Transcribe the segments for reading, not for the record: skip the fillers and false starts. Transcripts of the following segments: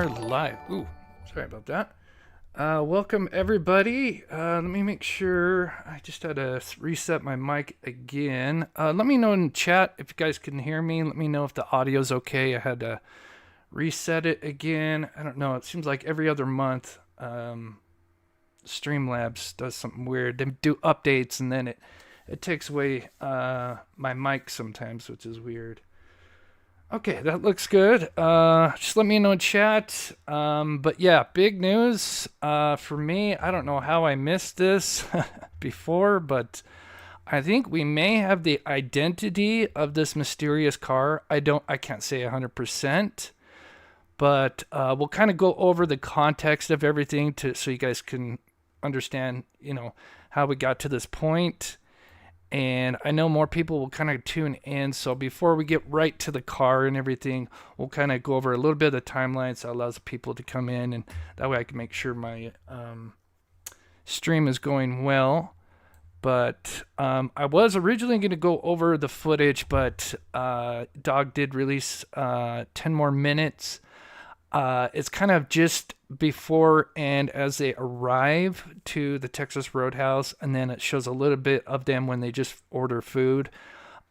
are live. Ooh, sorry about that. Welcome everybody. Let me make sure. I just had to reset my mic again. Let me know in chat if you guys can hear me. Let me know if the audio's okay. I had to reset it again. I don't know. It seems like every other month, Streamlabs does something weird. They do updates and then it takes away my mic sometimes, which is weird. Okay, that looks good. Just let me know in chat. But yeah, big news for me. I don't know how I missed this before, but I think we may have the identity of this mysterious car. I can't say 100%, but we'll kind of go over the context of everything so you guys can understand, how we got to this point. And I know more people will kind of tune in. So before we get right to the car and everything, we'll kind of go over a little bit of the timeline so it allows people to come in. And that way I can make sure my stream is going well. But I was originally going to go over the footage, but Dog did release 10 more minutes. It's kind of just before and as they arrive to the Texas Roadhouse, and then it shows a little bit of them when they just order food.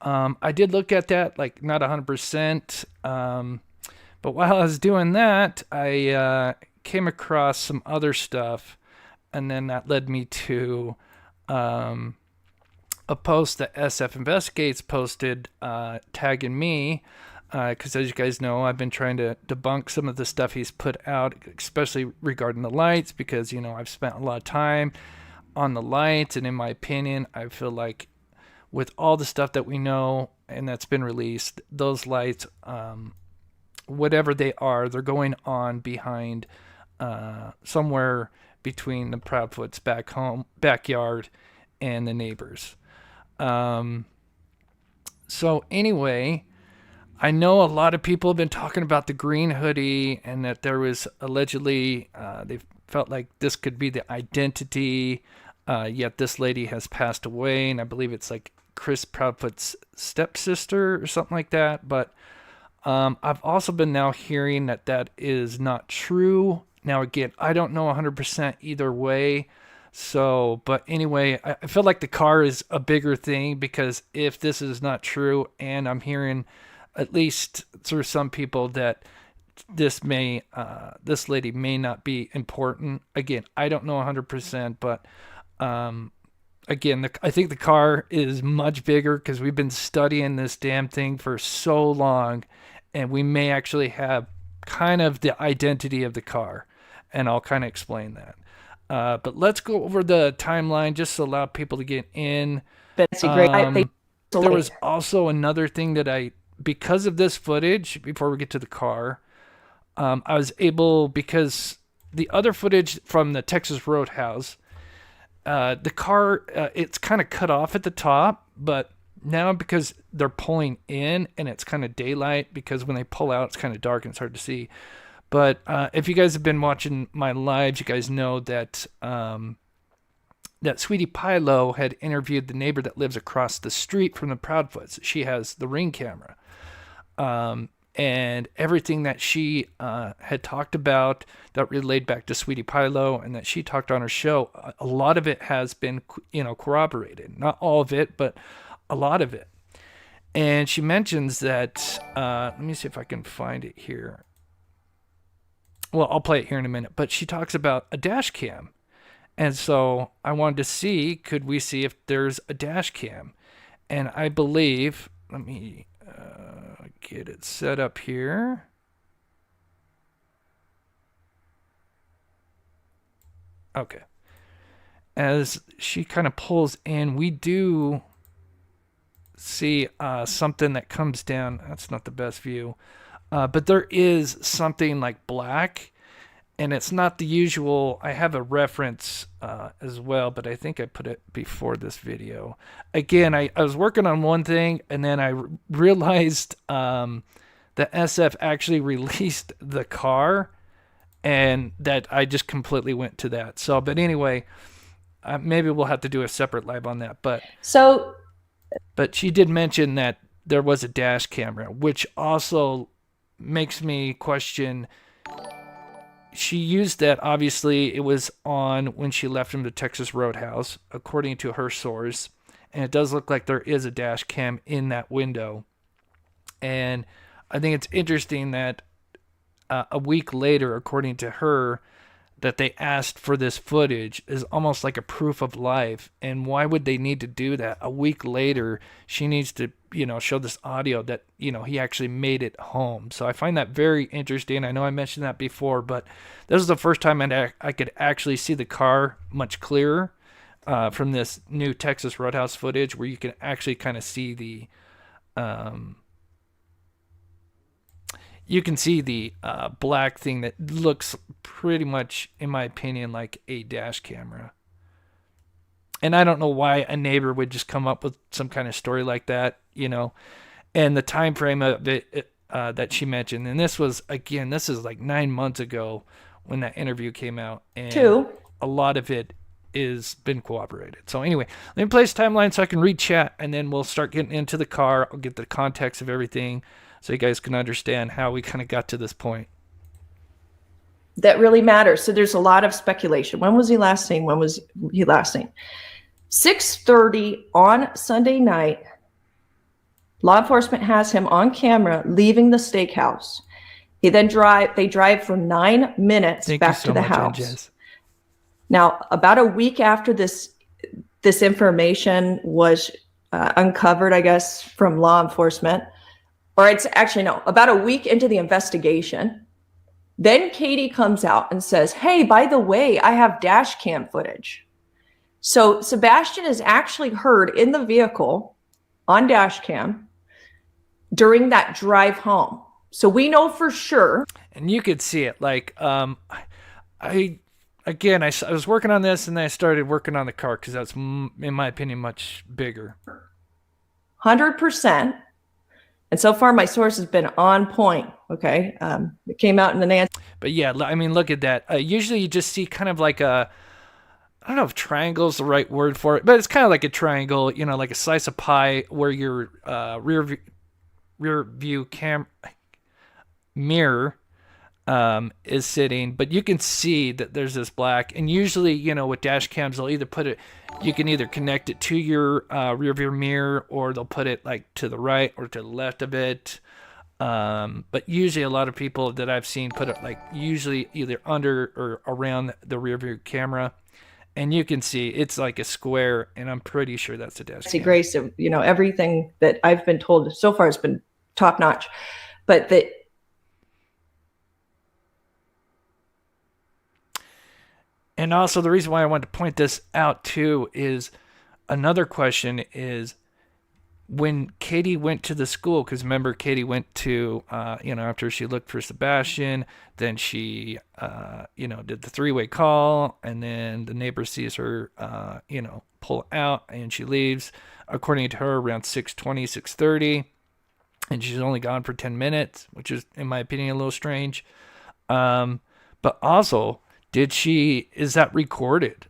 I did look at that, like not 100%, but while I was doing that, I came across some other stuff, and then that led me to a post that SF Investigates posted tagging me. Because as you guys know, I've been trying to debunk some of the stuff he's put out, especially regarding the lights, because, I've spent a lot of time on the lights. And in my opinion, I feel like with all the stuff that we know and that's been released, those lights, whatever they are, they're going on behind somewhere between the Proudfoot's backyard and the neighbors. So anyway, I know a lot of people have been talking about the green hoodie and that there was allegedly, they felt like this could be the identity, yet this lady has passed away, and I believe it's like Chris Proudfoot's stepsister or something like that. But I've also been now hearing that is not true. Now, again, I don't know 100% either way. So, but anyway, I feel like the car is a bigger thing, because if this is not true, and I'm hearing at least through some people that this lady may not be important. Again, I don't know 100%, but again, I think the car is much bigger, because we've been studying this damn thing for so long, and we may actually have kind of the identity of the car, and I'll kind of explain that. But let's go over the timeline just to allow people to get in. Betsy, great. There was also another thing that because of this footage, before we get to the car, I was able, because the other footage from the Texas Roadhouse, the car, it's kind of cut off at the top, but now because they're pulling in and it's kind of daylight, because when they pull out, it's kind of dark and it's hard to see. But if you guys have been watching my lives, you guys know that that Sweetie Pilo had interviewed the neighbor that lives across the street from the Proudfoots. She has the Ring camera. And everything that she had talked about that relayed back to Sweetie Pilo and that she talked on her show, a lot of it has been, corroborated. Not all of it, but a lot of it. And she mentions that, let me see if I can find it here. Well, I'll play it here in a minute, but she talks about a dash cam. And so I wanted to see, could we see if there's a dash cam? And I believe, let me get it set up here. Okay. As she kind of pulls in, we do see something that comes down. That's not the best view. But there is something like black, and it's not the usual. I have a reference as well, but I think I put it before this video. Again, I was working on one thing, and then I realized that SF actually released the car, and that I just completely went to that. So, but anyway, maybe we'll have to do a separate live on that. But she did mention that there was a dash camera, which also makes me question she used that. Obviously, it was on when she left him to Texas Roadhouse, according to her source. And it does look like there is a dash cam in that window. And I think it's interesting that a week later, according to her, that they asked for this footage is almost like a proof of life. And why would they need to do that? A week later, she needs to, show this audio that, he actually made it home. So I find that very interesting. I know I mentioned that before, but this is the first time I could actually see the car much clearer from this new Texas Roadhouse footage, where you can actually kind of see the black thing that looks pretty much, in my opinion, like a dash camera. And I don't know why a neighbor would just come up with some kind of story like that, and the time frame of it that she mentioned. And this is like 9 months ago when that interview came out, and a lot of it is been corroborated. So anyway, let me play this timeline so I can read chat, and then we'll start getting into the car. I'll get the context of everything, so you guys can understand how we kind of got to this point. That really matters. So there's a lot of speculation. When was he last seen? 6:30 on Sunday night. Law enforcement has him on camera leaving the steakhouse. They drive for 9 minutes back to the house. Now, about a week after this information was uncovered, I guess, from law enforcement, or it's actually, no, about a week into the investigation, then Katie comes out and says, hey, by the way, I have dash cam footage. So Sebastian is actually heard in the vehicle on dash cam during that drive home. So we know for sure. And you could see it. Like, I was working on this, and then I started working on the car because that's, in my opinion, much bigger. 100%. And so far, my source has been on point. Okay, it came out in the Nancy. But yeah, I mean, look at that. Usually, you just see kind of like I don't know if triangle is the right word for it, but it's kind of like a triangle. Like a slice of pie where your rear view mirror is sitting, but you can see that there's this black. And usually, with dash cams, they'll either put it, you can either connect it to your rear view mirror, or they'll put it like to the right or to the left of it. But usually a lot of people that I've seen put it like usually either under or around the rear view camera. And you can see it's like a square, and I'm pretty sure that's a dash cam. Grace, everything that I've been told so far has been top notch, but that. And also the reason why I wanted to point this out too is another question is when Katie went to the school, because remember Katie went to, after she looked for Sebastian, then she, did the three-way call, and then the neighbor sees her, pull out, and she leaves, according to her, around 6:20, 6:30, and she's only gone for 10 minutes, which is, in my opinion, a little strange. But also, is that recorded?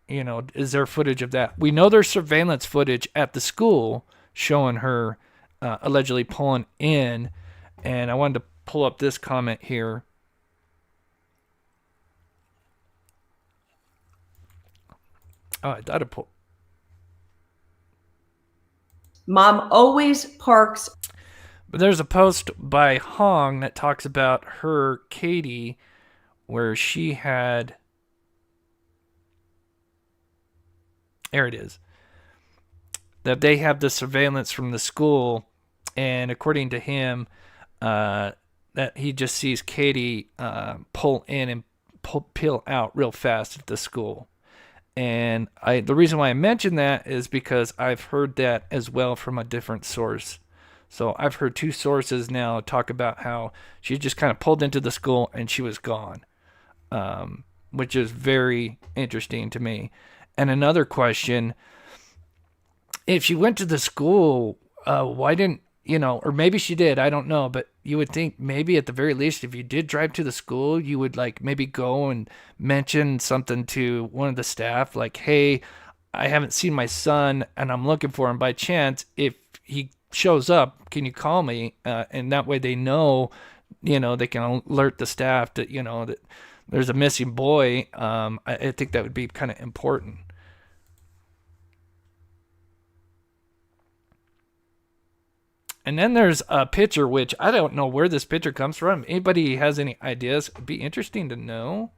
Is there footage of that? We know there's surveillance footage at the school showing her allegedly pulling in. And I wanted to pull up this comment here. Oh, I thought I pulled. Mom always parks. But there's a post by Hong that talks about her, Katie, where she had. There it is. That they have the surveillance from the school, and according to him, that he just sees Katie pull in and peel out real fast at the school. And the reason why I mention that is because I've heard that as well from a different source. So I've heard two sources now talk about how she just kind of pulled into the school and she was gone, which is very interesting to me. And another question, if she went to the school, why didn't, or maybe she did, I don't know, but you would think maybe at the very least, if you did drive to the school, you would maybe go and mention something to one of the staff, like, hey, I haven't seen my son and I'm looking for him. By chance, if he shows up, can you call me? And that way they know they can alert the staff that, that there's a missing boy. I think that would be kind of important. And then there's a picture, which I don't know where this picture comes from. Anybody has any ideas? It'd be interesting to know.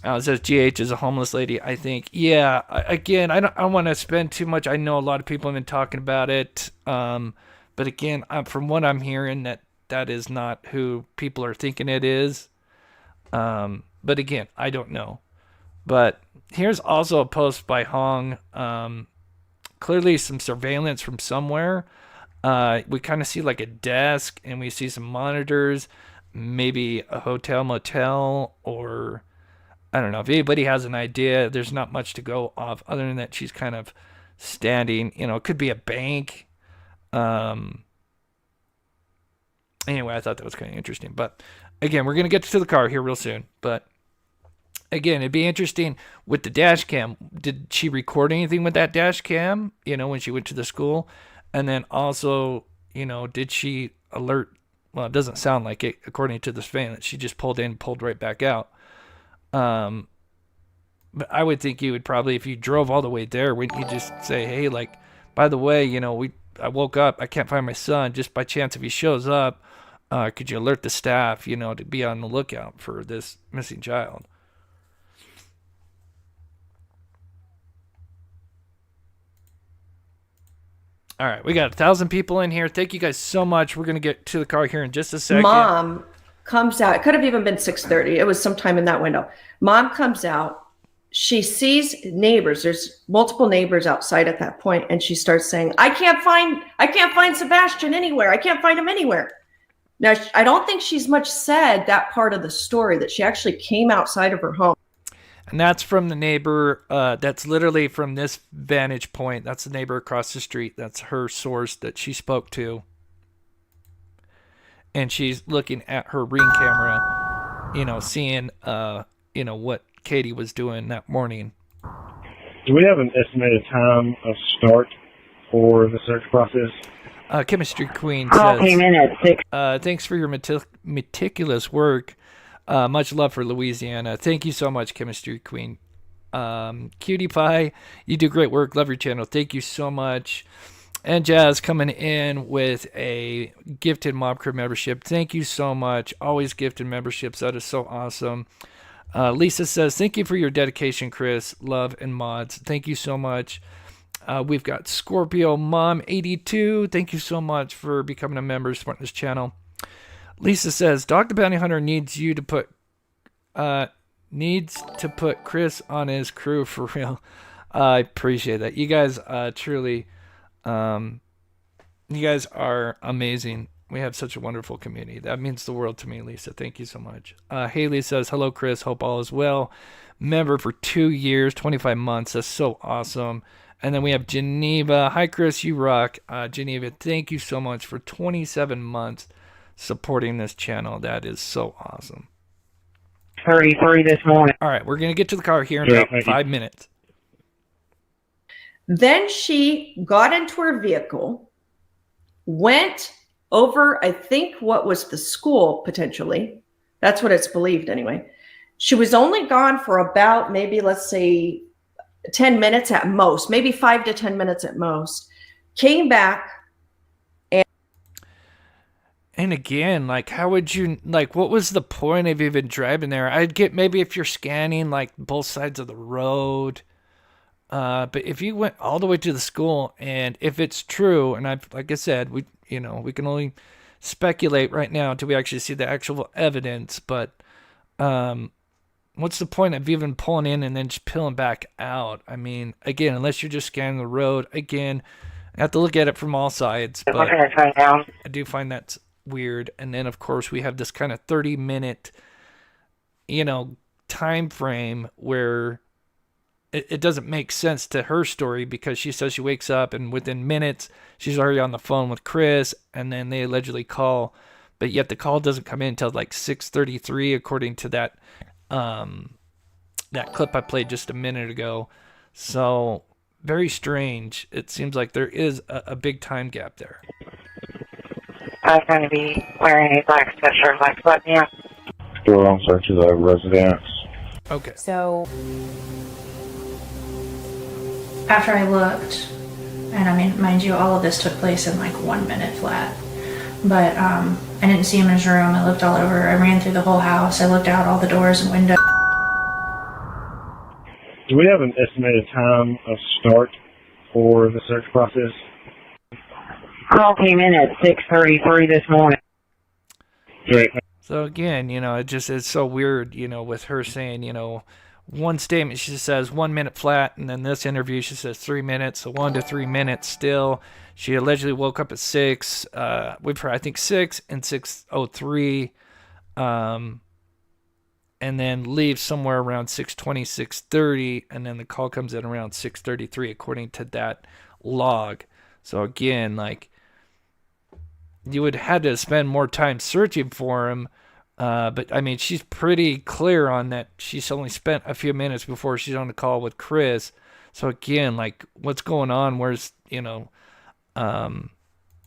It says GH is a homeless lady, I think. Yeah, again, I don't want to spend too much. I know a lot of people have been talking about it. But again, from what I'm hearing, that is not who people are thinking it is. But again, I don't know. But here's also a post by Hong. Clearly some surveillance from somewhere. We kind of see like a desk, and we see some monitors, maybe a hotel motel, or I don't know. If anybody has an idea, there's not much to go off other than that she's kind of standing. It could be a bank. Anyway, I thought that was kind of interesting. But again, we're going to get to the car here real soon. But again, it'd be interesting with the dash cam. Did she record anything with that dash cam, when she went to the school? And then also, did she alert? Well, it doesn't sound like it, according to this fan, that she just pulled in, pulled right back out. But I would think you would probably, if you drove all the way there, wouldn't you just say, hey, like, by the way, I woke up, I can't find my son. Just by chance, if he shows up, could you alert the staff, to be on the lookout for this missing child? All right, we got 1,000 people in here. Thank you guys so much. We're going to get to the car here in just a second. Mom comes out. It could have even been 6:30. It was sometime in that window. Mom comes out. She sees neighbors. There's multiple neighbors outside at that point, and she starts saying, I can't find Sebastian anywhere. I can't find him anywhere. Now, I don't think she's much said that part of the story, that she actually came outside of her home. And that's from the neighbor. That's literally from this vantage point. That's the neighbor across the street. That's her source that she spoke to. And she's looking at her Ring camera, seeing, what Katie was doing that morning. Do we have an estimated time of start for the search process? Chemistry Queen says, came in at 6. Thanks for your meticulous work. Much love for Louisiana. Thank you so much, Chemistry Queen. Cutie Pie, you do great work. Love your channel. Thank you so much. And Jazz coming in with a gifted Mob Crew membership. Thank you so much. Always gifted memberships. That is so awesome. Lisa says, thank you for your dedication, Chris. Love and mods. Thank you so much. We've got Scorpio Mom 82. Thank you so much for becoming a member, supporting this channel. Lisa says, Dog the Bounty Hunter needs to put Chris on his crew for real. I appreciate that. You guys truly, you guys are amazing. We have such a wonderful community. That means the world to me, Lisa. Thank you so much. Haley says, hello, Chris. Hope all is well. Member for 2 years, 25 months. That's so awesome. And then we have Geneva. Hi, Chris. You rock. Geneva, thank you so much for 27 months supporting this channel. That is so awesome. Hurry this morning. All right, we're going to get to the car here in about 5 minutes. Then she got into her vehicle, went over, I think, what was the school, potentially. That's what it's believed anyway. She was only gone for about maybe, let's say, 10 minutes at most, maybe 5 to 10 minutes at most. Came back. And again, like, how would you, like, what was the point of even driving there? I'd get maybe if you're scanning, like, both sides of the road. But if you went all the way to the school, and if it's true, and like I said, we can only speculate right now until we actually see the actual evidence. But what's the point of even pulling in and then just peeling back out? I mean, again, unless you're just scanning the road, again, I have to look at it from all sides. But I do find that's weird. And then, of course, we have this kind of 30-minute, time frame where it doesn't make sense to her story, because she says she wakes up and within minutes she's already on the phone with Chris, and then they allegedly call, but yet the call doesn't come in until like 6:33 according to that that clip I played just a minute ago. So very strange. It seems like there is a big time gap there. I was going to be wearing a black sweatshirt like sweatpants. Do a long search of the residence. Okay. So after I looked, and I mean, mind you, all of this took place in like 1 minute flat. But I didn't see him in his room. I looked all over. I ran through the whole house. I looked out all the doors and windows. Do we have an estimated time of start for the search process? Call came in at 6:33 this morning. Great. So again, it's so weird, with her saying, one statement she says 1 minute flat, and then this interview she says 3 minutes, so 1 to 3 minutes still. She allegedly woke up at 6. We've heard, I think, 6 and 6:03, and then leaves somewhere around 6:20, 6:30, and then the call comes in around 6:33 according to that log. So again, like, you would have had to spend more time searching for him. But I mean, she's pretty clear on that. She's only spent a few minutes before she's on the call with Chris. So again, like, what's going on? Where's,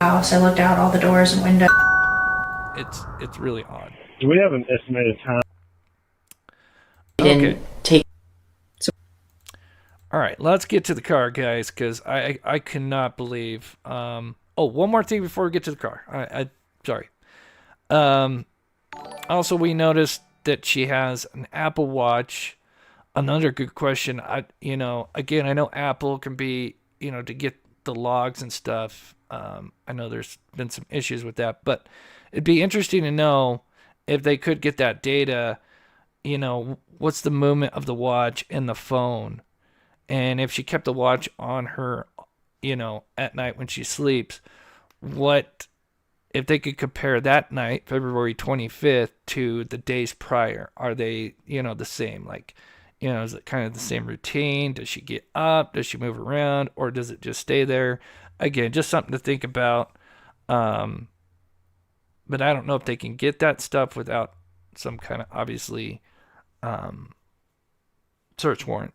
House. I looked out all the doors and windows. It's really odd. Do we have an estimated time? Okay. Take. All right, let's get to the car, guys, because I cannot believe. One more thing before we get to the car. Sorry. Also, we noticed that she has an Apple Watch. Another good question. Again, I know Apple can be, to get the logs and stuff. I know there's been some issues with that, but it'd be interesting to know if they could get that data. What's the movement of the watch and the phone, and if she kept the watch on her, at night when she sleeps, what if they could compare that night, February 25th, to the days prior? Are they, the same? Like, is it kind of the same routine? Does she get up? Does she move around? Or does it just stay there? Again, just something to think about. But I don't know if they can get that stuff without some kind of, obviously, search warrant.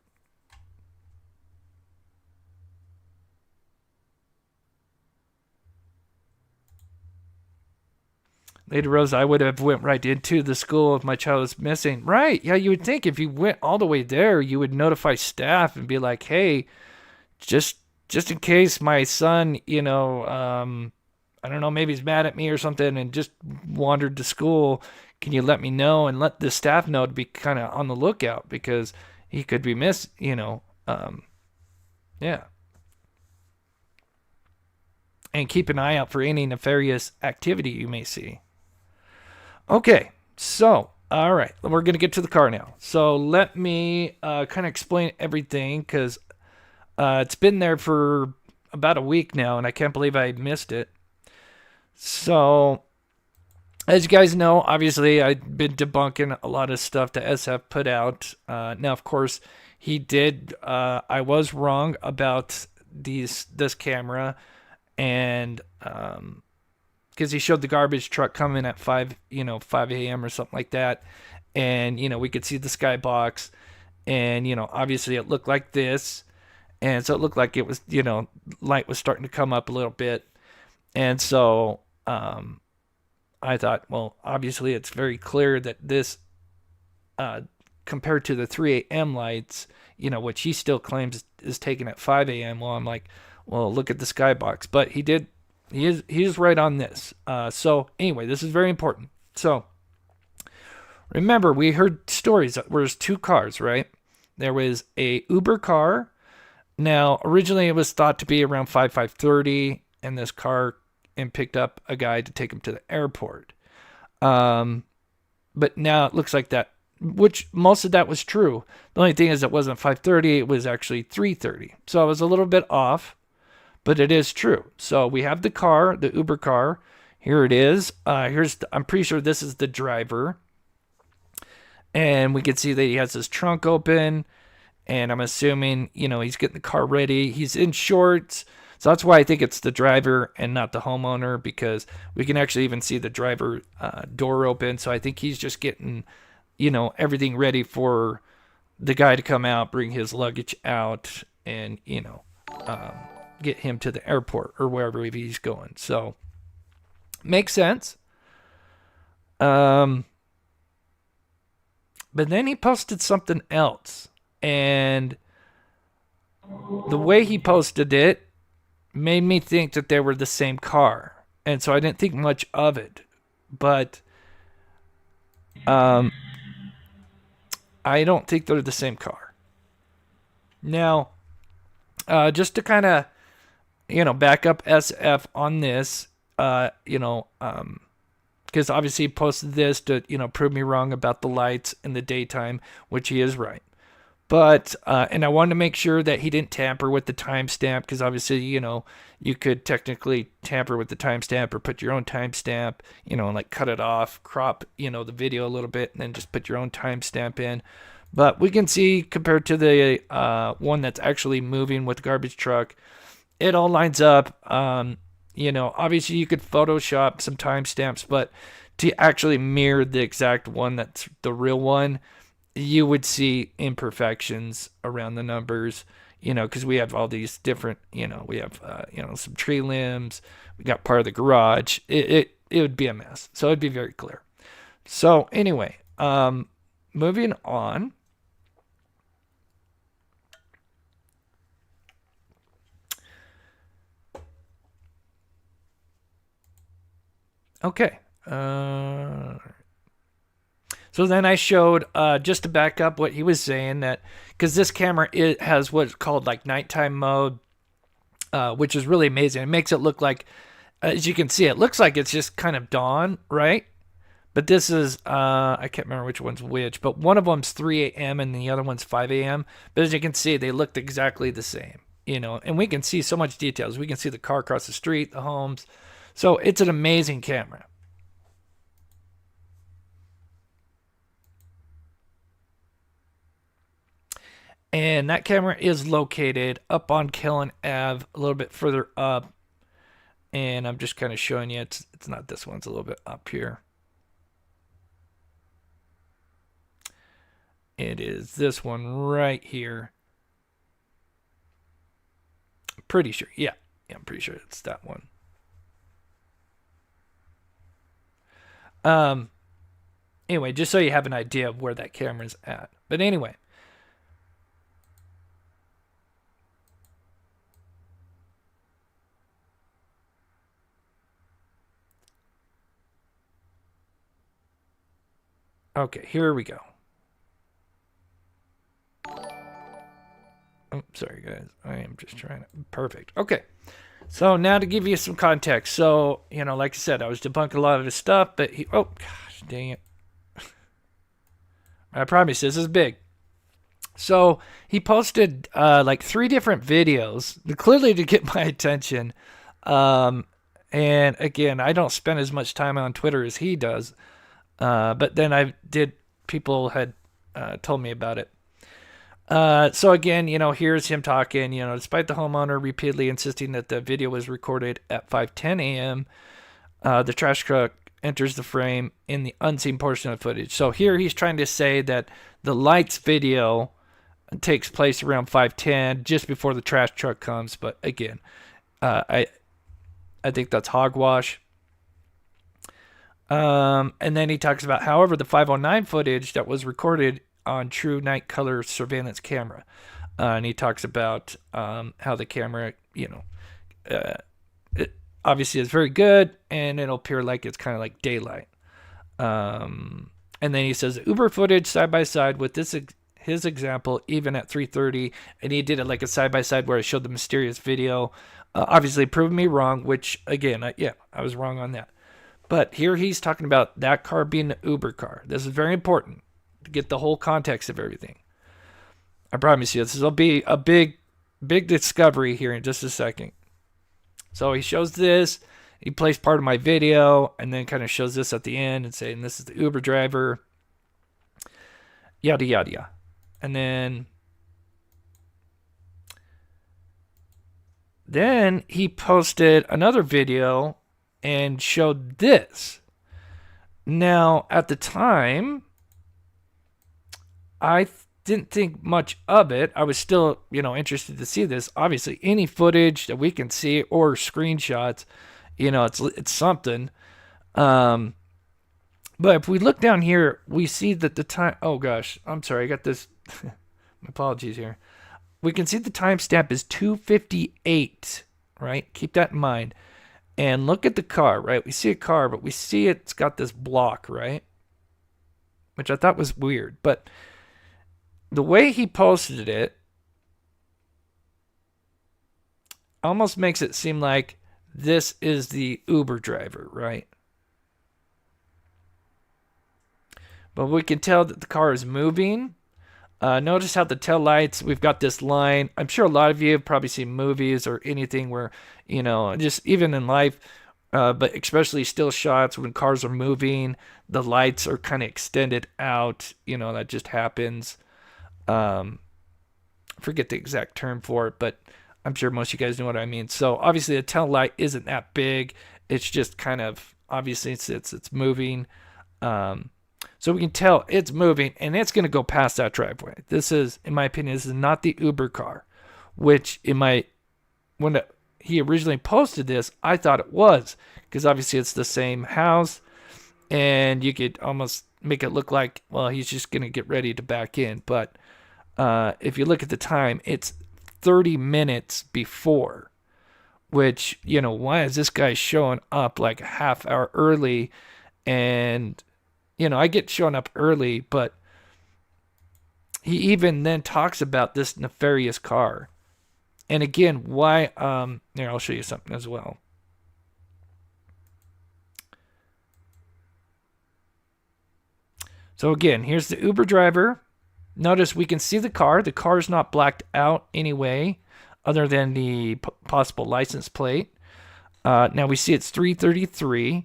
Lady Rose, I would have went right into the school if my child was missing. Right. Yeah, you would think if you went all the way there, you would notify staff and be like, hey, just in case my son, I don't know, maybe he's mad at me or something and just wandered to school. Can you let me know and let the staff know to be kind of on the lookout because he could be missed, yeah. And keep an eye out for any nefarious activity you may see. Okay, so, all right, we're going to get to the car now. So let me kind of explain everything because it's been there for about a week now, and I can't believe I missed it. So, as you guys know, obviously, I've been debunking a lot of stuff that SF put out. Now, of course, he did. I was wrong about this camera, and because he showed the garbage truck coming at 5 a.m. or something like that, and we could see the skybox, and obviously it looked like this, and so it looked like it was light was starting to come up a little bit, and so I thought, well, obviously it's very clear that this compared to the 3 a.m. lights, which he still claims is taken at 5 a.m. Well, I'm like, well, look at the skybox, but he is right on this. So anyway, this is very important. So remember, we heard stories that there was 2 cars, right? There was a Uber car. Now, originally it was thought to be around 5:30, and this car picked up a guy to take him to the airport. But now it looks like that, which most of that was true. The only thing is it wasn't 5:30, it was actually 3:30. So I was a little bit off. But it is true. So we have the car, the Uber car. Here it is. I'm pretty sure this is the driver. And we can see that he has his trunk open. And I'm assuming, he's getting the car ready. He's in shorts. So that's why I think it's the driver and not the homeowner, because we can actually even see the driver door open. So I think he's just getting, everything ready for the guy to come out, bring his luggage out, and, get him to the airport or wherever he's going. So Makes sense. But then he posted something else, and the way he posted it made me think that they were the same car, and so I didn't think much of it. But I don't think they're the same car. Now, just to kind of, back up SF on this, because obviously he posted this to, prove me wrong about the lights in the daytime, which he is right. But, and I wanted to make sure that he didn't tamper with the timestamp, because obviously, you could technically tamper with the timestamp or put your own timestamp, and like cut it off, crop, the video a little bit, and then just put your own timestamp in. But we can see, compared to the one that's actually moving with the garbage truck, it all lines up. Obviously you could Photoshop some timestamps, but to actually mirror the exact one that's the real one, you would see imperfections around the numbers, because we have all these different, we have, some tree limbs, we got part of the garage. It would be a mess. So it'd be very clear. So anyway, moving on. Okay. So then I showed, just to back up what he was saying, that because this camera, it has what's called like nighttime mode, which is really amazing. It makes it look like, as you can see, it looks like it's just kind of dawn, right? But this is, I can't remember which one's which, but one of them's 3 a.m. and the other one's 5 a.m. But as you can see, they looked exactly the same, and we can see so much details. We can see the car across the street, the homes. So it's an amazing camera. And that camera is located up on Killen Ave, a little bit further up. And I'm just kind of showing you, it's not this one, it's a little bit up here. It is this one right here. Pretty sure, yeah, I'm pretty sure it's that one. Anyway, just so you have an idea of where that camera's at. But anyway. Okay, here we go. Oh, sorry guys. I am just trying to... Perfect. Okay. So now to give you some context. So, like I said, I was debunking a lot of his stuff, but he... Oh, gosh, dang it. I promise this is big. So he posted like 3 different videos, clearly to get my attention. And again, I don't spend as much time on Twitter as he does. But then people had told me about it. So again, here's him talking, despite the homeowner repeatedly insisting that the video was recorded at 5:10 a.m., the trash truck enters the frame in the unseen portion of the footage. So here he's trying to say that the lights video takes place around 5:10, just before the trash truck comes. But again, I think that's hogwash. And then he talks about, however, the 509 footage that was recorded on true night color surveillance camera. And he talks about how the camera, it obviously is very good, and it'll appear like it's kind of like daylight. And then he says Uber footage side by side with his example, even at 3:30, and he did it like a side by side where I showed the mysterious video. Obviously proved me wrong, which again, I was wrong on that. But here he's talking about that car being the Uber car. This is very important to get the whole context of everything. I promise you, this will be a big discovery here in just a second. So he shows this, he plays part of my video, and then kind of shows this at the end and saying this is the Uber driver, yada, yada, yada. And then he posted another video and showed this. Now, at the time, I didn't think much of it. I was still, interested to see this. Obviously, any footage that we can see or screenshots, it's something. But if we look down here, we see that the time. Oh gosh, I'm sorry, I got this. My apologies here. We can see the timestamp is 2:58. Right, keep that in mind. And look at the car. Right, we see a car, but we see it's got this block. Right, which I thought was weird, but the way he posted it almost makes it seem like this is the Uber driver, right? But we can tell that the car is moving. Notice how the tail lights, we've got this line. I'm sure a lot of you have probably seen movies or anything where, just even in life, but especially still shots when cars are moving, the lights are kind of extended out. That just happens. Forget the exact term for it, but I'm sure most of you guys know what I mean. So obviously the tail light isn't that big. It's just kind of, obviously it's moving. So we can tell it's moving and it's going to go past that driveway. This is, in my opinion, this is not the Uber car, which when he originally posted this, I thought it was, because obviously it's the same house and you could almost make it look like, well, he's just going to get ready to back in. But if you look at the time, it's 30 minutes before, which, why is this guy showing up like a half hour early? And I get showing up early, but he even then talks about this nefarious car. And again, why, here, I'll show you something as well. So again, here's the Uber driver. Notice we can see the car. The car is not blacked out anyway, other than the possible license plate. Now we see it's 3:33.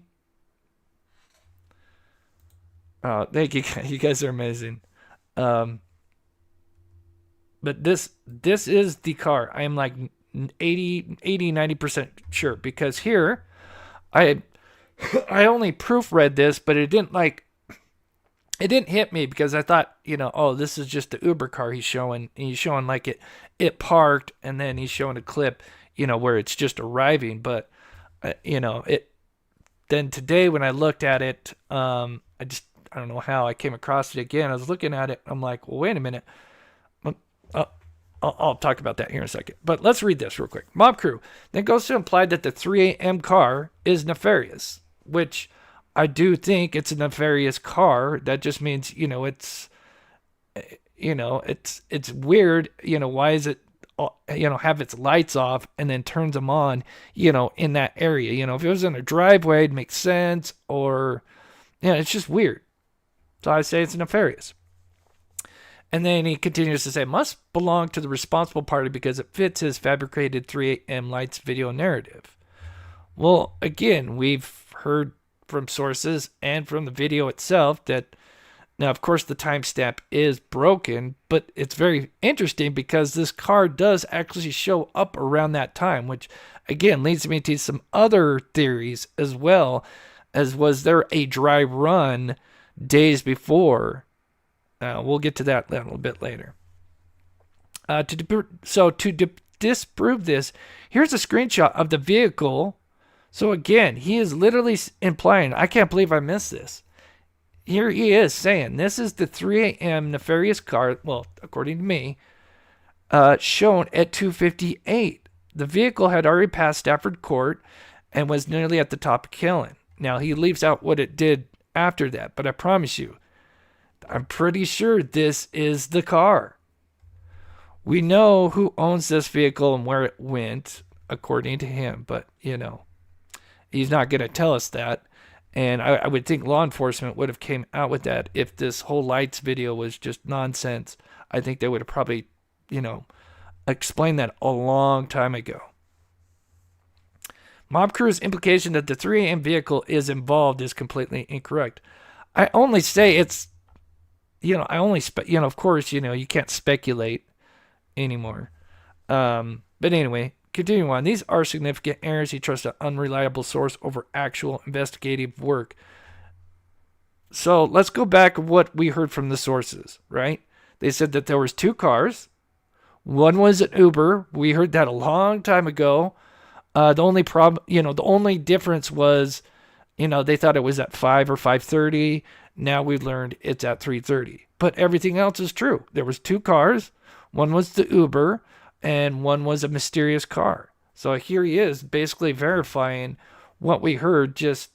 Thank you. You guys are amazing. But this is the car. I am like 90% sure, because here I only proofread this, but it didn't hit me, because I thought, oh, this is just the Uber car he's showing. And he's showing like it parked, and then he's showing a clip, where it's just arriving. But then today when I looked at it, I don't know how I came across it again. I was looking at it. I'm like, well, wait a minute. I'll talk about that here in a second. But let's read this real quick. Mob Crew then goes to imply that the 3 a.m. car is nefarious, which I do think it's a nefarious car. That just means, it's weird. Why is it, have its lights off and then turns them on, in that area? If it was in a driveway, it'd make sense, or, it's just weird. So I say it's nefarious. And then he continues to say, must belong to the responsible party because it fits his fabricated 3 a.m. lights video narrative. Well, again, we've heard from sources and from the video itself that, now, of course, the timestamp is broken, but it's very interesting because this car does actually show up around that time, which, again, leads me to some other theories as well, as was there a dry run days before. We'll get to that a little bit later. To disprove this, here's a screenshot of the vehicle. So again, he is literally implying, I can't believe I missed this. Here he is saying, this is the 3 a.m. nefarious car, well, according to me, shown at 2:58. The vehicle had already passed Stafford Court and was nearly at the top of Killen. Now, he leaves out what it did after that, but I promise you, I'm pretty sure this is the car. We know who owns this vehicle and where it went, according to him, but, he's not going to tell us that. And I would think law enforcement would have came out with that if this whole lights video was just nonsense. I think they would have probably, explained that a long time ago. Mob Crew's implication that the 3 a.m. vehicle is involved is completely incorrect. I only say it's, of course, you can't speculate anymore. But anyway, continuing on, these are significant errors. He trusts an unreliable source over actual investigative work. So let's go back to what we heard from the sources, right? They said that there was 2 cars. One was an Uber. We heard that a long time ago. The only problem, the only difference was They thought it was at 5 or 5:30. Now we learned it's at 3:30. But everything else is true. There was 2 cars. One was the Uber, and one was a mysterious car. So here he is, basically verifying what we heard. Just,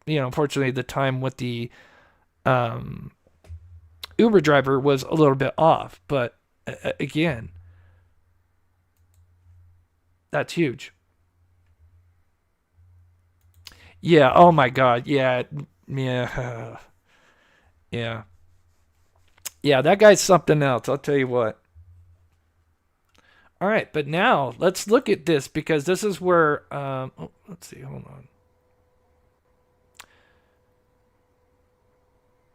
unfortunately, the time with the Uber driver was a little bit off. But again, that's huge. Yeah. Oh my God. Yeah. Yeah. Yeah. Yeah. That guy's something else. I'll tell you what. All right. But now let's look at this, because this is where, let's see. Hold on.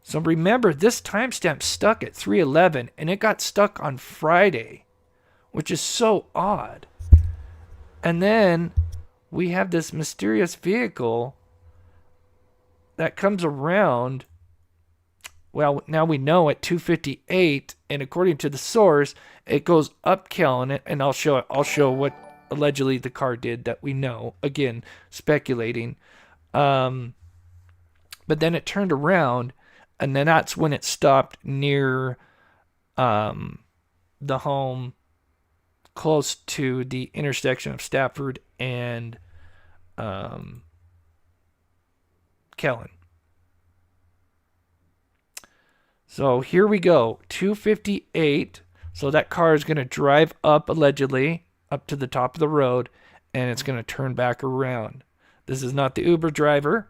So remember, this timestamp stuck at 3:11, and it got stuck on Friday, which is so odd. And then we have this mysterious vehicle that comes around. Well, now we know at 2:58, and according to the source, it goes up Killen, and I'll show what allegedly the car did that we know. Again, speculating. But then it turned around, and then that's when it stopped near the home close to the intersection of Stafford and Kellen. So here we go, 2:58. So that car is going to drive up, allegedly, up to the top of the road, and it's going to turn back around. This is not the Uber driver.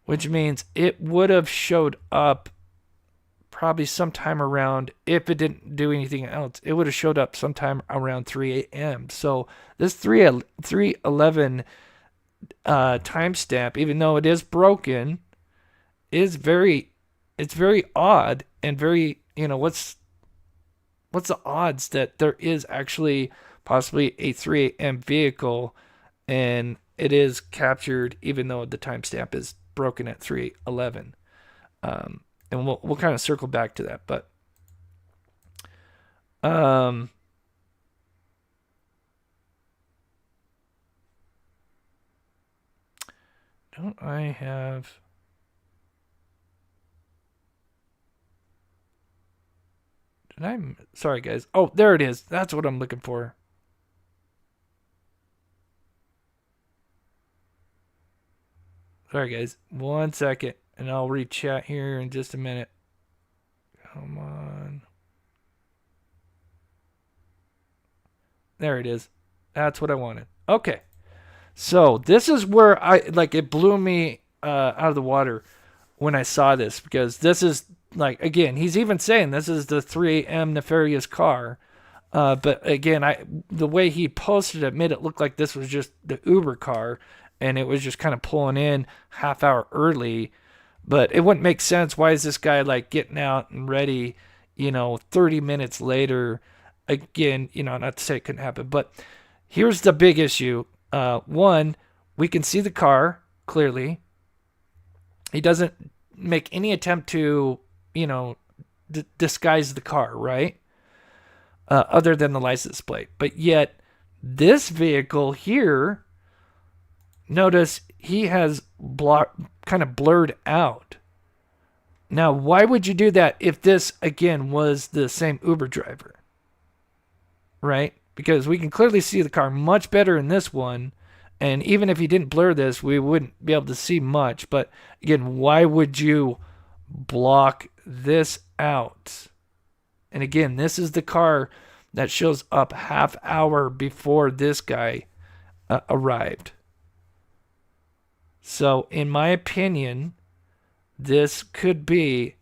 Which means it would have showed up probably sometime around, if it didn't do anything else, it would have showed up sometime around 3 a.m. So this 3:11 timestamp, even though it is broken, it's very odd, and very, what's the odds that there is actually possibly a 3 a.m. vehicle, and it is captured even though the timestamp is broken at 3:11. And we'll kind of circle back to that, but don't I have? Sorry guys. Oh, there it is. That's what I'm looking for. Sorry guys. 1 second. And I'll read chat here in just a minute. Come on. There it is. That's what I wanted. Okay. So this is where it blew me out of the water when I saw this, because this is again, he's even saying this is the 3 a.m. nefarious car. But again, the way he posted it made it look like this was just the Uber car, and it was just kind of pulling in half hour early. But it wouldn't make sense. Why is this guy getting out and ready, 30 minutes later? Again, not to say it couldn't happen, but here's the big issue. One, we can see the car clearly. He doesn't make any attempt to, disguise the car, right? Other than the license plate. But yet, this vehicle here, notice he has kind of blurred out. Now, why would you do that if this, again, was the same Uber driver? Right? Because we can clearly see the car much better in this one. And even if he didn't blur this, we wouldn't be able to see much. But again, why would you block this out? And again, this is the car that shows up half hour before this guy arrived. So, in my opinion, this could be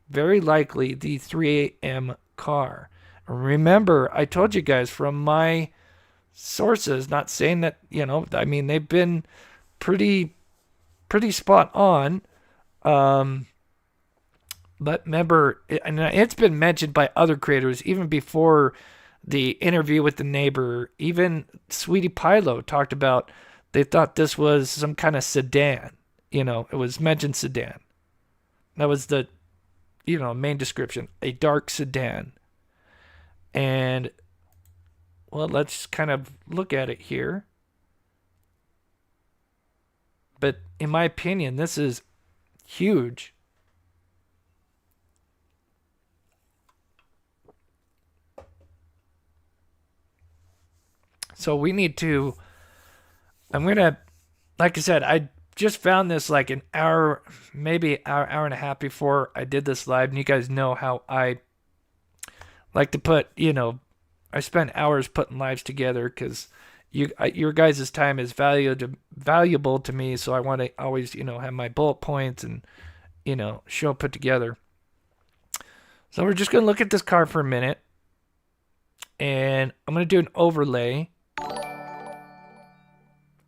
very likely the 3 a.m. car. Remember, I told you guys from my sources, not saying that, they've been pretty spot on. But remember, and it's been mentioned by other creators, even before the interview with the neighbor. Even Sweetie Pilo talked about, they thought this was some kind of sedan. It was mentioned sedan. That was the, main description. A dark sedan. And Well, let's kind of look at it here. But in my opinion, this is huge. So we need to, I'm going to, like I said, I just found this like an hour, maybe hour and a half before I did this live. And you guys know how I like to put, I spend hours putting lives together because your guys' time is valuable to me. So I want to always, have my bullet points and, show put together. So we're just going to look at this car for a minute. And I'm going to do an overlay.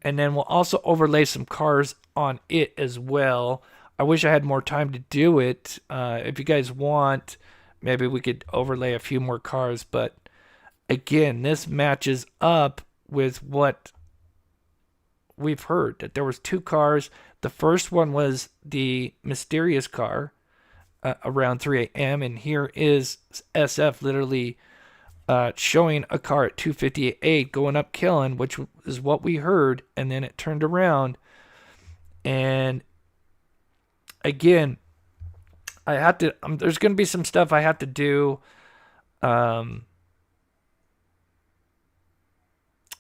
And then we'll also overlay some cars on it as well. I wish I had more time to do it. If you guys want, maybe we could overlay a few more cars. But again, this matches up with what we've heard. That there was 2 cars. The first one was the mysterious car around 3 a.m. And here is SF literally showing a car at 258 going up killing, which is what we heard, and then it turned around. And again, I have to, there's going to be some stuff I have to do.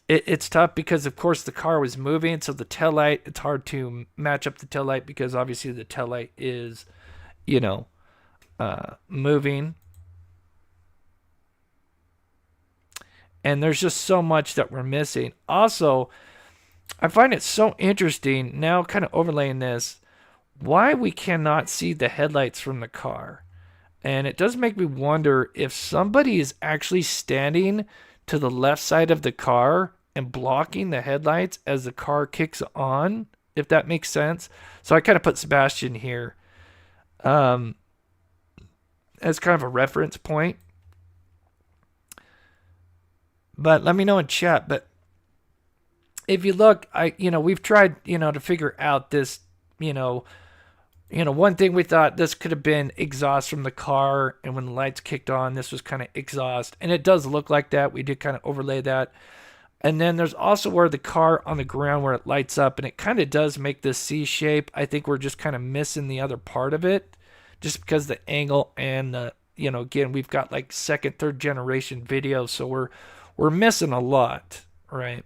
It's tough because of course the car was moving, so the taillight, it's hard to match up the taillight because obviously the taillight is, moving. And there's just so much that we're missing. Also, I find it so interesting now, kind of overlaying this, why we cannot see the headlights from the car. And it does make me wonder if somebody is actually standing to the left side of the car and blocking the headlights as the car kicks on, if that makes sense. So I kind of put Sebastian here as kind of a reference point. But let me know in chat. But if you look, we've tried, to figure out this, one thing we thought this could have been exhaust from the car. And when the lights kicked on, this was kind of exhaust. And it does look like that. We did kind of overlay that. And then there's also where the car on the ground where it lights up. And it kind of does make this C shape. I think we're just kind of missing the other part of it. Just because the angle and, again, we've got like 2nd, 3rd generation video. So we're missing a lot, right?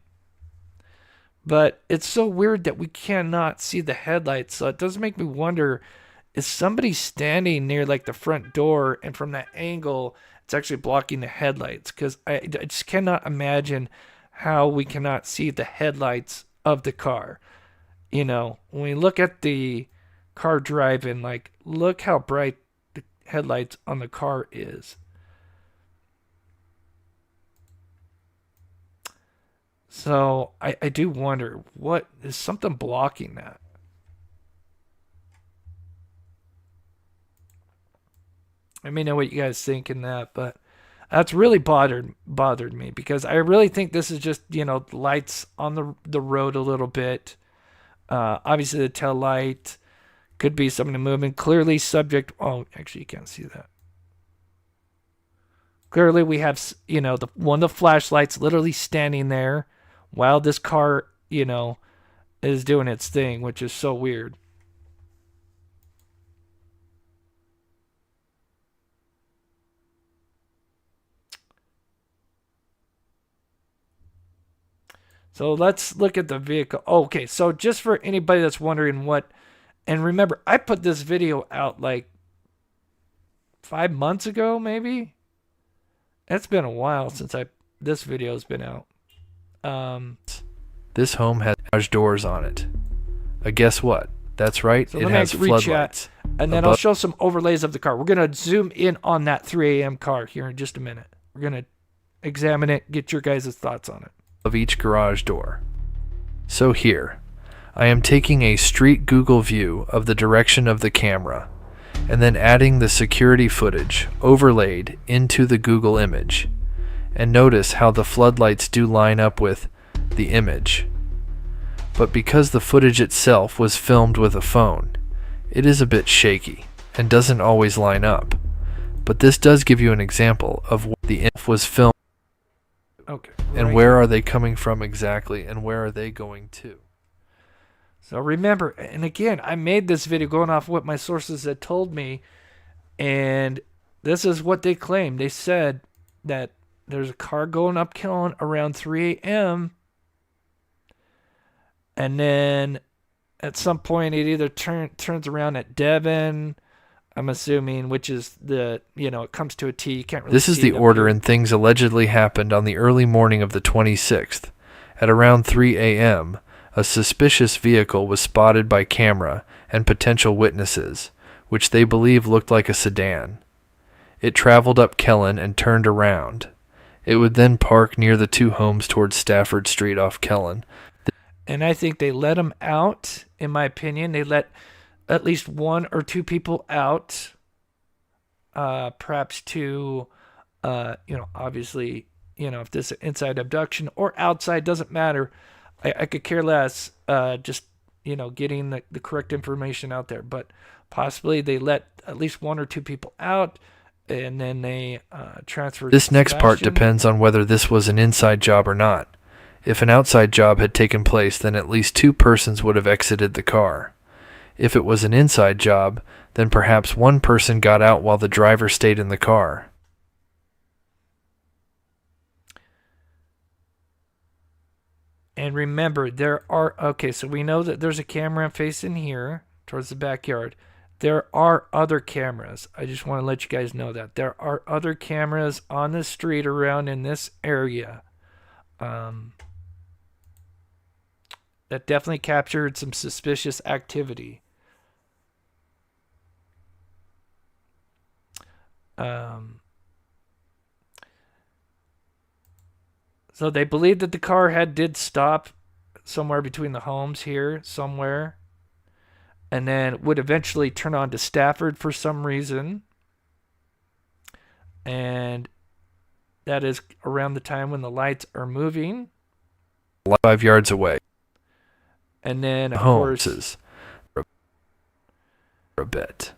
But it's so weird that we cannot see the headlights. So it does make me wonder, is somebody standing near like the front door and from that angle, it's actually blocking the headlights? Because I just cannot imagine how we cannot see the headlights of the car. When we look at the car driving, like, look how bright the headlights on the car is. So I do wonder, what is something blocking that? Let me know what you guys think in that, but that's really bothered me because I really think this is just, lights on the road a little bit. Obviously the tail light could be something moving. Clearly subject. Oh, actually you can't see that. Clearly we have, one of the flashlights literally standing there while this car, is doing its thing, which is so weird. So let's look at the vehicle. Okay, so just for anybody that's wondering what, and remember, I put this video out like 5 months ago, maybe. It's been a while since this video's been out. This home has garage doors on it. Guess what? That's right. So it has floodlights. And then I'll show some overlays of the car. We're going to zoom in on that 3 a.m. car here in just a minute. We're going to examine it, get your guys' thoughts on it. Of each garage door. So here, I am taking a street Google view of the direction of the camera, and then adding the security footage overlaid into the Google image. And notice how the floodlights do line up with the image. But because the footage itself was filmed with a phone, it is a bit shaky and doesn't always line up. But this does give you an example of what the image was filmed. Okay. And where are they coming from exactly, and where are they going to? So remember, and again, I made this video going off what my sources had told me, and this is what they claimed. They said that there's a car going up Kellen around 3 a.m., and then at some point it either turns around at Devon, I'm assuming, which is it comes to a T. You can't really This is see the it order, here. and things allegedly happened on the early morning of the 26th. At around 3 a.m., a suspicious vehicle was spotted by camera and potential witnesses, which they believe looked like a sedan. It traveled up Kellen and turned around. It would then park near the two homes towards Stafford Street off Kellen. And I think they let them out, in my opinion. They let at least one or two people out, perhaps to, obviously, if this is inside abduction or outside, doesn't matter. I could care less, just, getting the correct information out there. But possibly they let at least one or two people out, and then they transferred. This next part Sebastian. depends on whether this was an inside job or not. If an outside job had taken place, then at least two persons would have exited the car. If it was an inside job, then perhaps one person got out while the driver stayed in the car. And remember, so we know that there's a camera facing here towards the backyard. There are other cameras. I just want to let you guys know that. There are other cameras on the street around in this area. That definitely captured some suspicious activity. So they believe that the car did stop somewhere between the homes here, somewhere, and then would eventually turn on to Stafford for some reason. And that is around the time when the lights are moving. 5 yards away. And then, of Homes course, for a bit.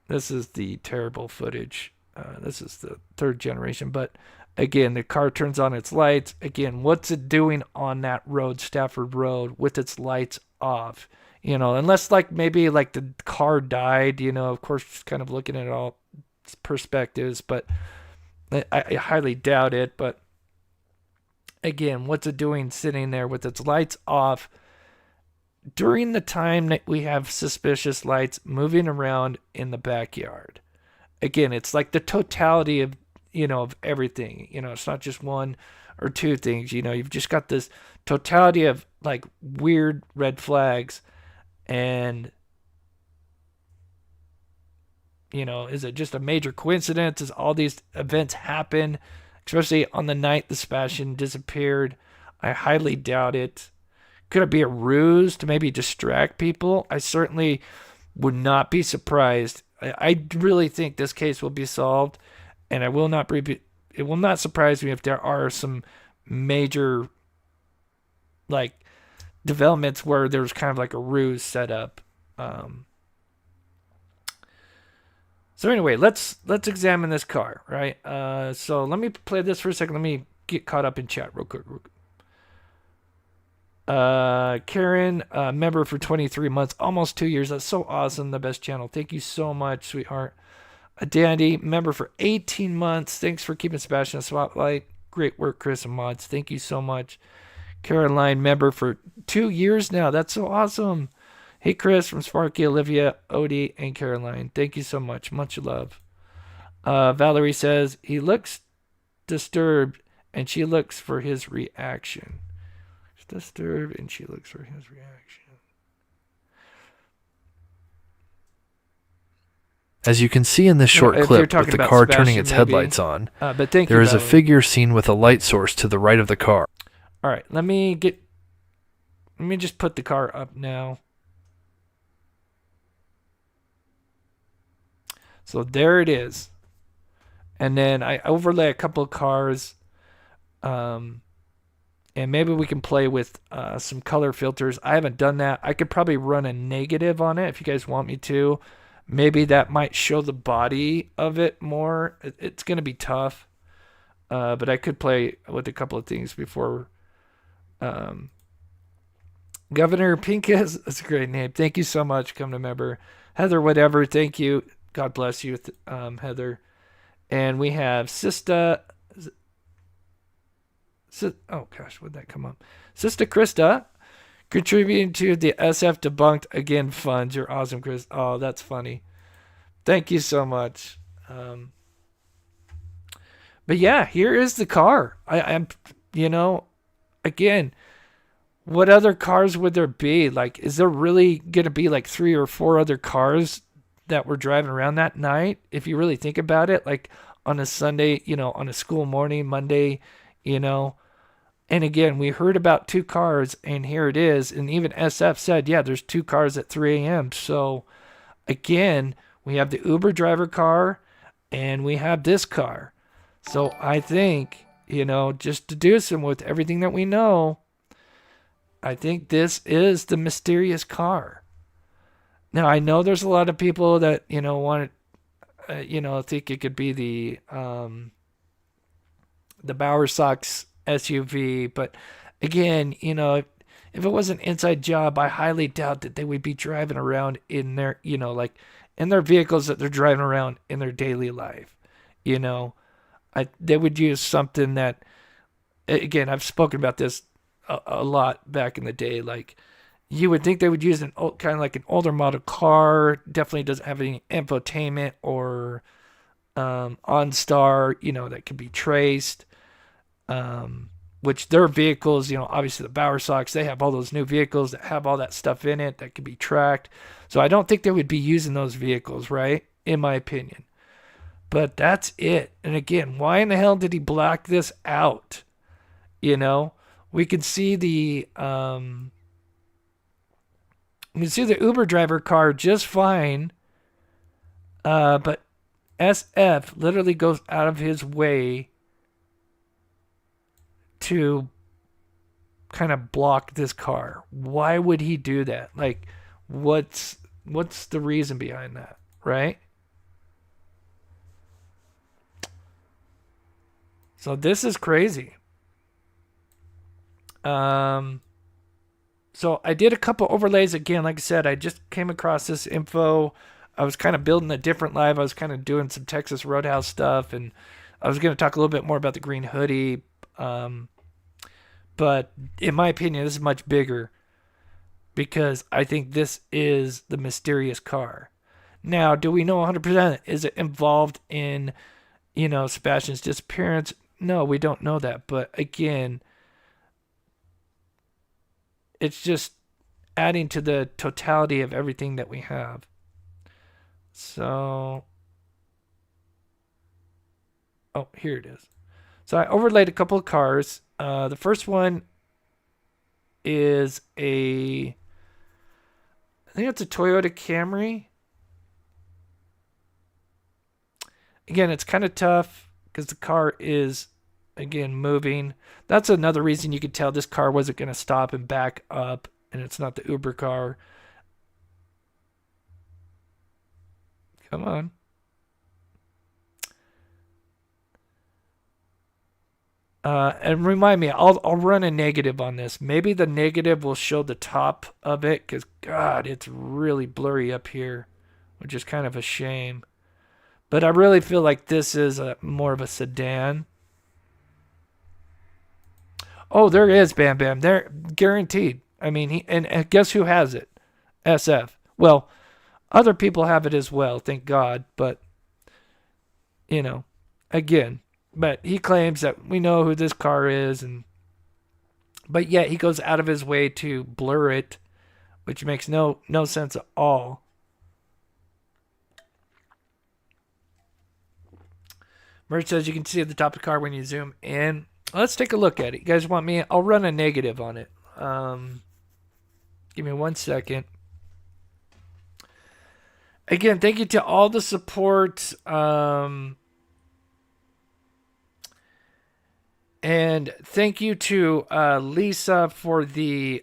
This is the terrible footage. This is the third generation. But again, the car turns on its lights. Again, what's it doing on that road, Stafford Road, with its lights off? Unless maybe the car died, of course, just kind of looking at all perspectives. But I highly doubt it. But again, what's it doing sitting there with its lights off during the time that we have suspicious lights moving around in the backyard? Again, it's like the totality of, of everything. It's not just one or two things. You've just got this totality of weird red flags. And, is it just a major coincidence? Does all these events happen, especially on the night the Sebastian disappeared? I highly doubt it. Could it be a ruse to maybe distract people? I certainly would not be surprised. I really think this case will be solved, and it will not surprise me if there are some major developments where there's kind of a ruse set up. So anyway, let's examine this car, right? So let me play this for a second. Let me get caught up in chat real quick. Karen, member for 23 months, almost 2 years. That's so awesome. The best channel. Thank you so much, sweetheart. Dandy, member for 18 months. Thanks for keeping Sebastian in the spotlight. Great work, Chris and Mods. Thank you so much. Caroline, member for 2 years now. That's so awesome. Hey, Chris from Sparky, Olivia, Odie, and Caroline. Thank you so much. Much love. Valerie says, he looks disturbed, and she looks for his reaction. Disturbed, and she looks for his reaction. As you can see in this short clip with the car turning its headlights on, there is a figure seen with a light source to the right of the car. All right, let me just put the car up now. So there it is. And then I overlay a couple of cars. And maybe we can play with some color filters. I haven't done that. I could probably run a negative on it if you guys want me to. Maybe that might show the body of it more. It's going to be tough. But I could play with a couple of things before. Governor Pincus, that's a great name. Thank you so much. Come to member. Heather, whatever. Thank you. God bless you, Heather. And we have Sista. Oh gosh, would that come up? Sister Krista, contributing to the SF Debunked Again funds. You're awesome, Chris. Oh, that's funny. Thank you so much. But yeah, here is the car. I'm, again, what other cars would there be? Like, is there really going to be like 3 or 4 other cars that were driving around that night? If you really think about it, like on a Sunday, on a school morning, Monday, And again, we heard about 2 cars, and here it is. And even SF said, yeah, there's 2 cars at 3 a.m. So again, we have the Uber driver car, and we have this car. So I think, just deducing with everything that we know, I think this is the mysterious car. Now, I know there's a lot of people that, want to, think it could be the Bower Sox SUV. But again, if it was an inside job, I highly doubt that they would be driving around in their, like in their vehicles that they're driving around in their daily life. They would use something that, again, I've spoken about this a lot back in the day. Like, you would think they would use kind of like an older model car. Definitely doesn't have any infotainment or OnStar, that can be traced. Which their vehicles, obviously the Bower Sox, they have all those new vehicles that have all that stuff in it that can be tracked. So I don't think they would be using those vehicles, right? In my opinion. But that's it. And again, why in the hell did he black this out? We could see the Uber driver car just fine. But SF literally goes out of his way to kind of block this car. Why would he do that? Like, what's the reason behind that, right? So this is crazy. So I did a couple overlays again. Like I said, I just came across this info. I was kind of building a different live. I was kind of doing some Texas Roadhouse stuff, and I was going to talk a little bit more about the green hoodie. But in my opinion, this is much bigger because I think this is the mysterious car. Now, do we know 100%? Is it involved in, Sebastian's disappearance? No, we don't know that. But again, it's just adding to the totality of everything that we have. So, here it is. So I overlaid a couple of cars. The first one is I think it's a Toyota Camry. Again, it's kind of tough because the car is, again, moving. That's another reason you could tell this car wasn't going to stop and back up, and it's not the Uber car. Come on. And remind me, I'll run a negative on this. Maybe the negative will show the top of it, because, God, it's really blurry up here, which is kind of a shame. But I really feel like this is more of a sedan. Oh, there is Bam Bam. There, guaranteed. I mean, and guess who has it? SF. Well, other people have it as well, thank God. But, again. But he claims that we know who this car is, but yet he goes out of his way to blur it, which makes no sense at all. Merch says you can see at the top of the car when you zoom in. Let's take a look at it. You guys want me? I'll run a negative on it. Give me 1 second. Again, thank you to all the support. And thank you to Lisa for the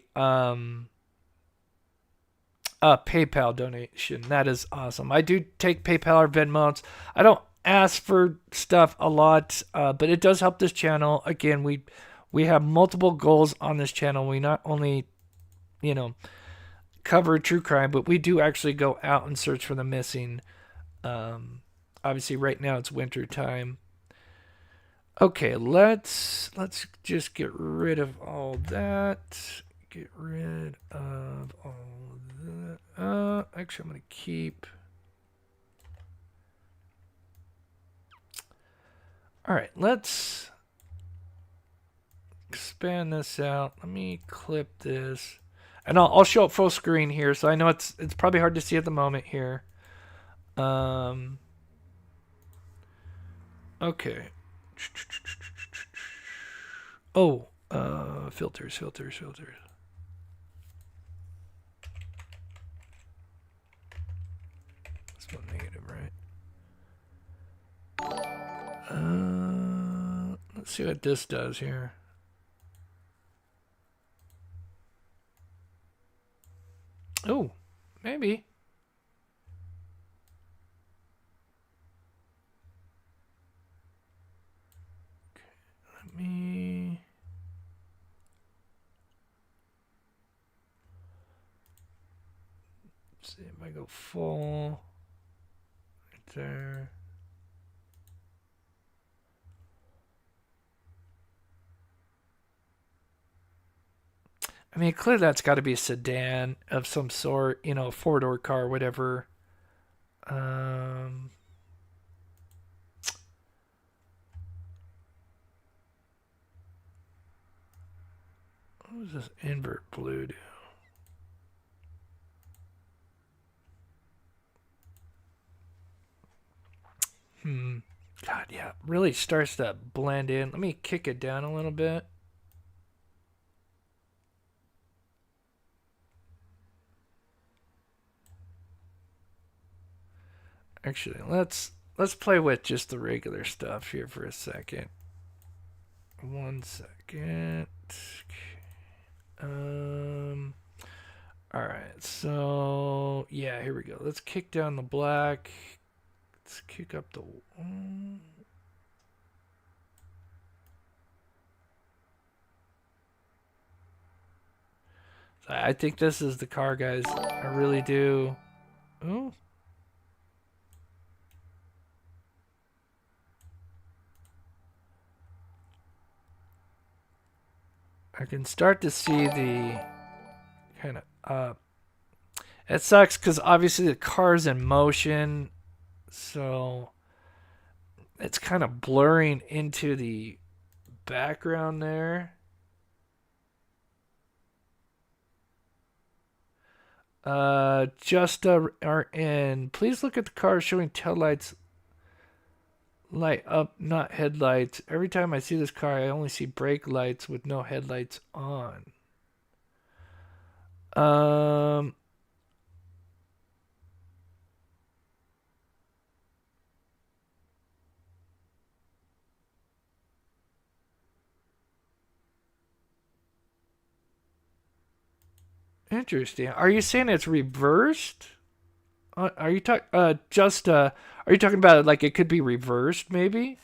PayPal donation. That is awesome. I do take PayPal or Venmo. I don't ask for stuff a lot, but it does help this channel. Again, we have multiple goals on this channel. We not only, cover true crime, but we do actually go out and search for the missing. Obviously, right now it's winter time. Okay, let's just get rid of all that. Get rid of all that. Actually, I'm gonna keep. All right, let's expand this out. Let me clip this, and I'll show up full screen here. So I know it's probably hard to see at the moment here. Okay. Oh, filters. That's not negative, right? Let's see what this does here. Oh, maybe. Okay, let me. Let's see if I go full. Right there. I mean, clearly that's got to be a sedan of some sort, a four-door car, whatever. What does this invert blue do? God, yeah, really starts to blend in. Let me kick it down a little bit. Actually, let's play with just the regular stuff here for a second. 1 second. All right. So yeah, here we go. Let's kick down the black. Let's kick up the. I think this is the car, guys. I really do. Oh. I can start to see the kind of it sucks because obviously the car's in motion, so it's kind of blurring into the background there. Just are in. Please look at the car showing taillights light up, not headlights. Every time I see this car, I only see brake lights with no headlights on. Interesting. Are you saying it's reversed? Are you talking are you talking about like it could be reversed maybe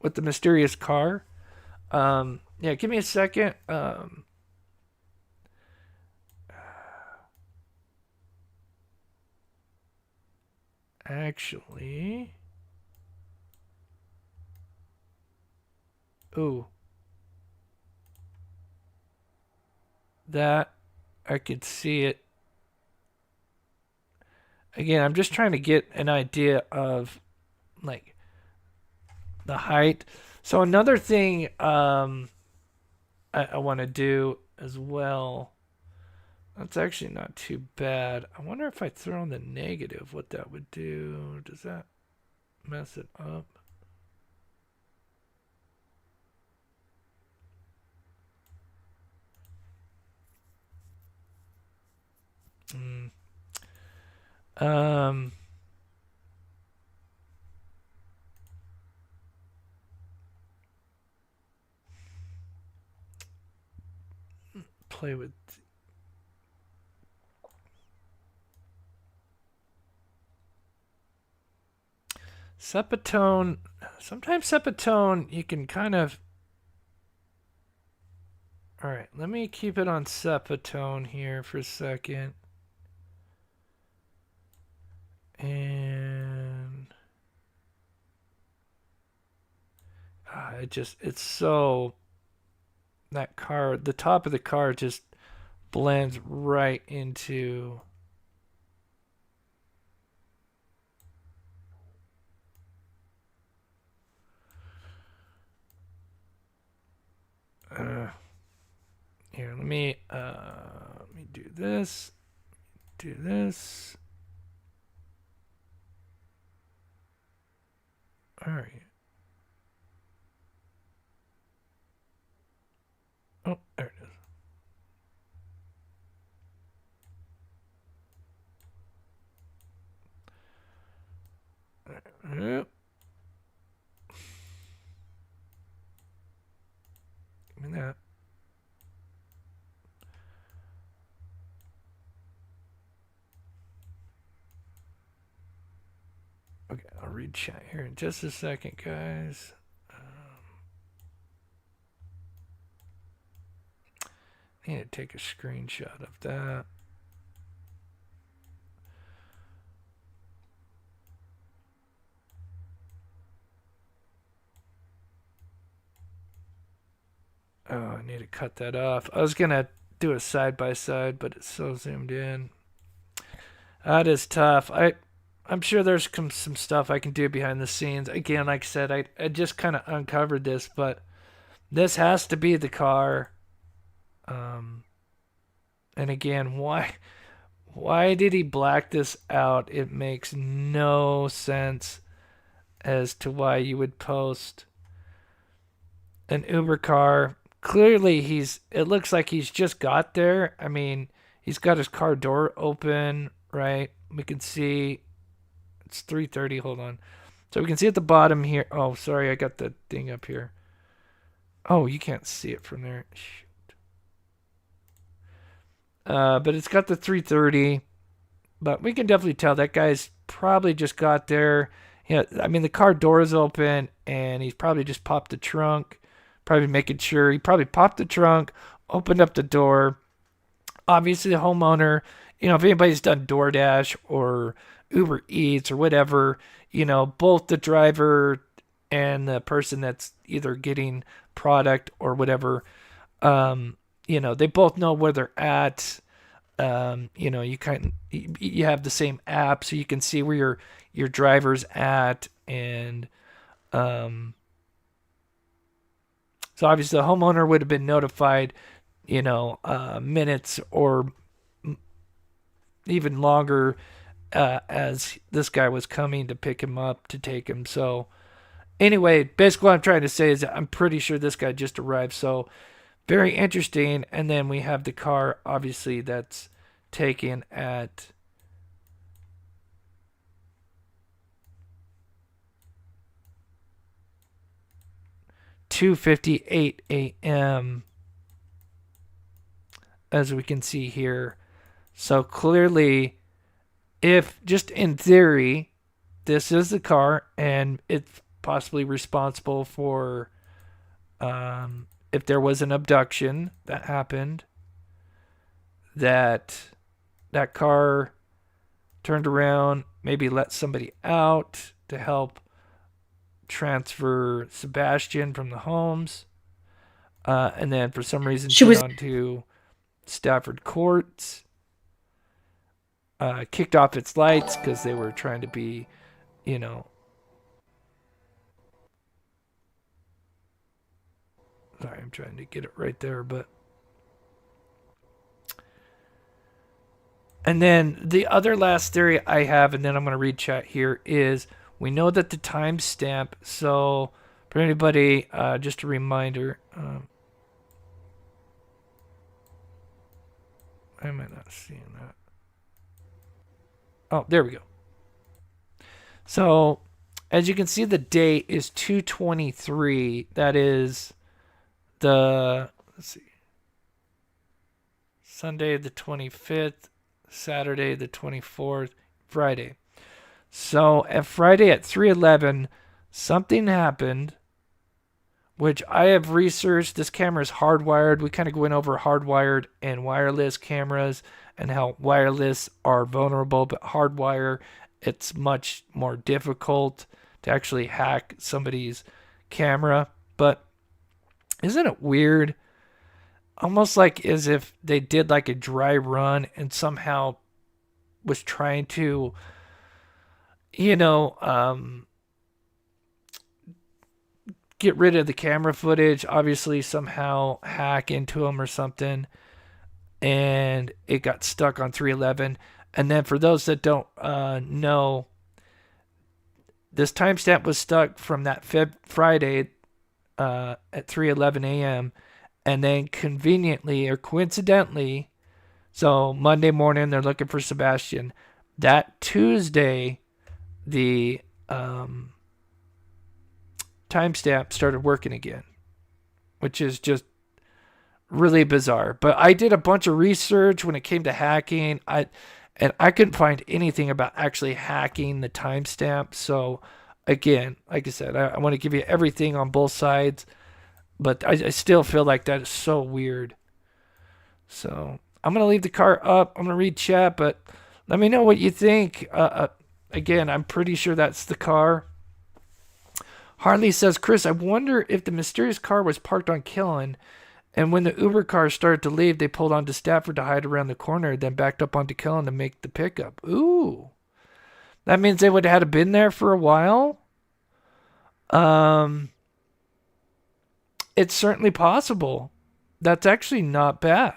with the mysterious car? Yeah, give me a second. Actually, ooh, that I could see it. Again, I'm just trying to get an idea of like the height. So another thing I want to do as well. That's actually not too bad. I wonder if I throw in the negative, what that would do. Does that mess it up? Play with. Sepatone. Sometimes Sepatone, you can kind of. All right, let me keep it on Sepatone here for a second. And it's so, that car, the top of the car just blends right into. Here, let me do this. Do this. All right. Oh, there it is. Yep. Give me that. Okay, I'll read chat here in just a second, guys. I need to take a screenshot of that. Oh, I need to cut that off. I was going to do a side by side, but it's so zoomed in. That is tough. I'm sure there's some stuff I can do behind the scenes. Again, like I said, I just kind of uncovered this, but this has to be the car. And again, why did he black this out? It makes no sense as to why you would post an Uber car. Clearly, it looks like he's just got there. I mean, he's got his car door open, right? We can see it's 3:30. Hold on. So we can see at the bottom here. Oh, sorry, I got the thing up here. Oh, you can't see it from there. Shoot. But it's got the 3:30. But we can definitely tell that guy's probably just got there. Yeah, I mean, the car door is open, and he's probably just popped the trunk. Probably making sure. He probably popped the trunk, opened up the door. Obviously, the homeowner, if anybody's done DoorDash or Uber Eats or whatever, both the driver and the person that's either getting product or whatever, they both know where they're at. You have the same app, so you can see where your driver's at, and so obviously the homeowner would have been notified, minutes or even longer as this guy was coming to pick him up to take him. So anyway, basically what I'm trying to say is that I'm pretty sure this guy just arrived. So very interesting. And then we have the car, obviously, that's taken at 2:58 a.m. as we can see here. So clearly, if just in theory, this is the car and it's possibly responsible for if there was an abduction that happened, that car turned around, maybe let somebody out to help transfer Sebastian from the homes, and then for some reason she went on to Stafford Courts, kicked off its lights because they were trying to be, sorry, I'm trying to get it right there, but. And then the other last theory I have, and then I'm going to read chat here, is we know that the timestamp. So for anybody, just a reminder. I might not seeing that. Oh, there we go. So as you can see, the date is 2/23. That is let's see, Sunday the 25th, Saturday the 24th, Friday. So at Friday at 3:11, something happened, which I have researched. This camera is hardwired. We kind of went over hardwired and wireless cameras and how wireless are vulnerable, but hardwire, it's much more difficult to actually hack somebody's camera. But isn't it weird? Almost like as if they did like a dry run and somehow was trying to, you know, get rid of the camera footage, obviously somehow hack into them or something, and it got stuck on 311. And then for those that don't know, this timestamp was stuck from that Friday at 3:11 a.m. And then conveniently or coincidentally, so Monday morning they're looking for Sebastian. That Tuesday, the timestamp started working again, which is just really bizarre. But I did a bunch of research when it came to hacking. I couldn't find anything about actually hacking the timestamp. So again, like I said, I want to give you everything on both sides, but I still feel like that is so weird. So I'm going to leave the car up. I'm going to read chat, but let me know what you think. Again, I'm pretty sure that's the car. Harley says, Chris, I wonder if the mysterious car was parked on Killen, and when the Uber car started to leave, they pulled onto Stafford to hide around the corner, then backed up onto Killen to make the pickup. Ooh. That means they would have had to been there for a while? It's certainly possible. That's actually not bad.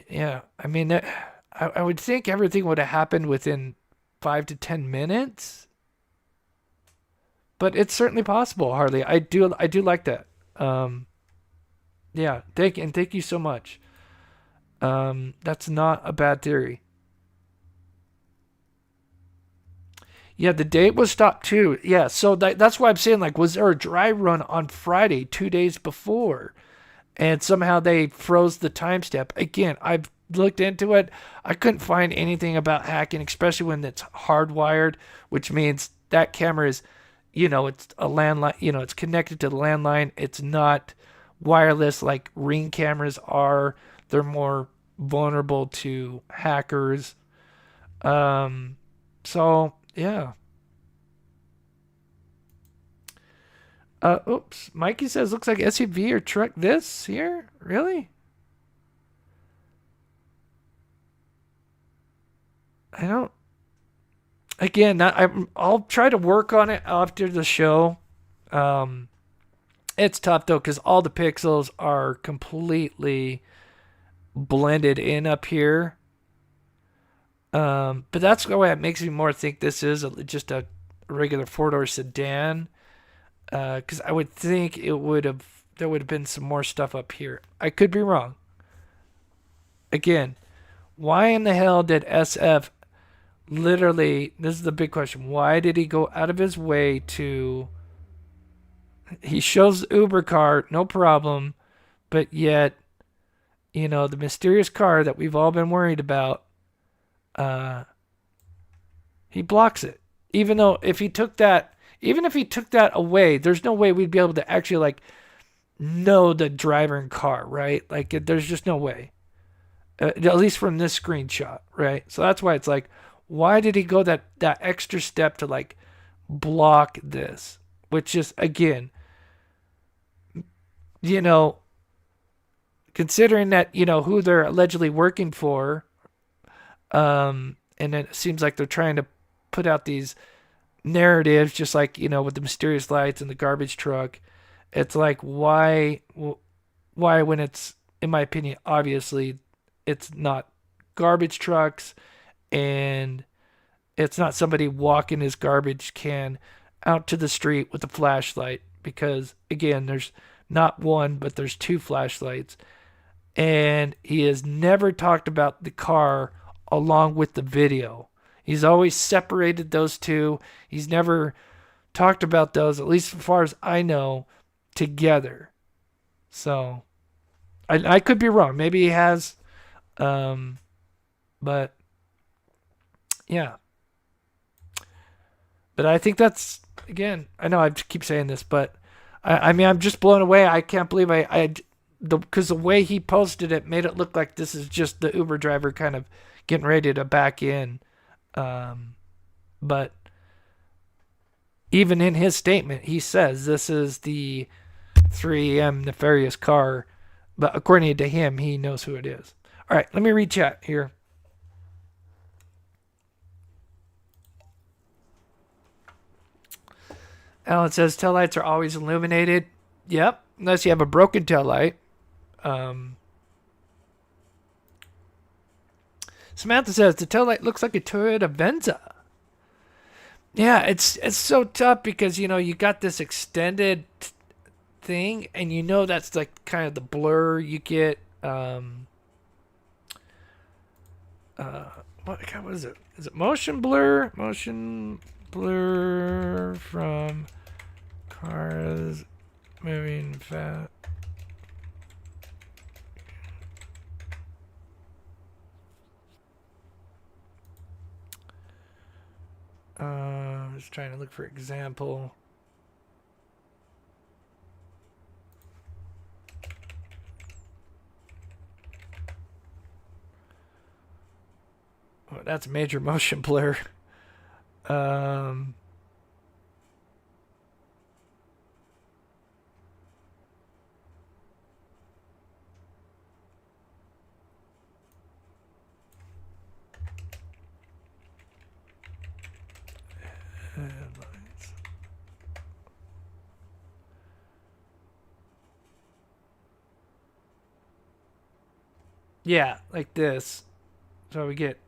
Yeah, I mean, I would think everything would have happened within 5 to 10 minutes. But it's certainly possible, Harley. I do like that. Yeah, thank you so much. That's not a bad theory. Yeah, the date was stopped too. Yeah, so that's why I'm saying, like, was there a dry run on Friday, 2 days before? And somehow they froze the timestamp. Again, I've looked into it. I couldn't find anything about hacking, especially when it's hardwired, which means that camera is, it's a landline, it's connected to the landline. It's not wireless like Ring cameras are. They're more vulnerable to hackers. So yeah. Oops. Mikey says, looks like SUV or truck. This here? Really? I don't. Again, I'll try to work on it after the show. It's tough though because all the pixels are completely blended in up here. But that's why it makes me more think this is just a regular four-door sedan. Because I would think there would have been some more stuff up here. I could be wrong. Again, why in the hell did SF literally, this is the big question, why did he go out of his way to, he shows the Uber car, no problem, but yet, the mysterious car that we've all been worried about, he blocks it. Even if he took that away, there's no way we'd be able to actually know the driver and car, right? There's just no way. At least from this screenshot, right? So that's why it's why did he go that extra step to block this? Which is, again, considering that, who they're allegedly working for, and it seems like they're trying to put out these narratives, just with the mysterious lights and the garbage truck. It's why when it's, in my opinion, obviously it's not garbage trucks and it's not somebody walking his garbage can out to the street with a flashlight, because again, there's not one, but there's two flashlights, and he has never talked about the car along with the video. He's always separated those two. He's never talked about those, at least as far as I know, together. So I could be wrong. Maybe he has. But yeah. But I think that's, again, I know I keep saying this, but I mean, I'm just blown away. I can't believe because the way he posted it made it look like this is just the Uber driver kind of getting ready to back in. But even in his statement, he says this is the 3 a.m. nefarious car. But according to him, he knows who it is. All right, let me read chat here. Alan says taillights are always illuminated. Yep, unless you have a broken taillight. Samantha says the taillight looks like a Toyota Venza. Yeah, it's so tough because, you know, you got this extended thing, and you know that's like kind of the blur you get. What is it? Is it motion blur? Motion blur from cars moving fast. Just trying to look for example. Oh, that's major motion blur. Headlights. Yeah, like this. So we get,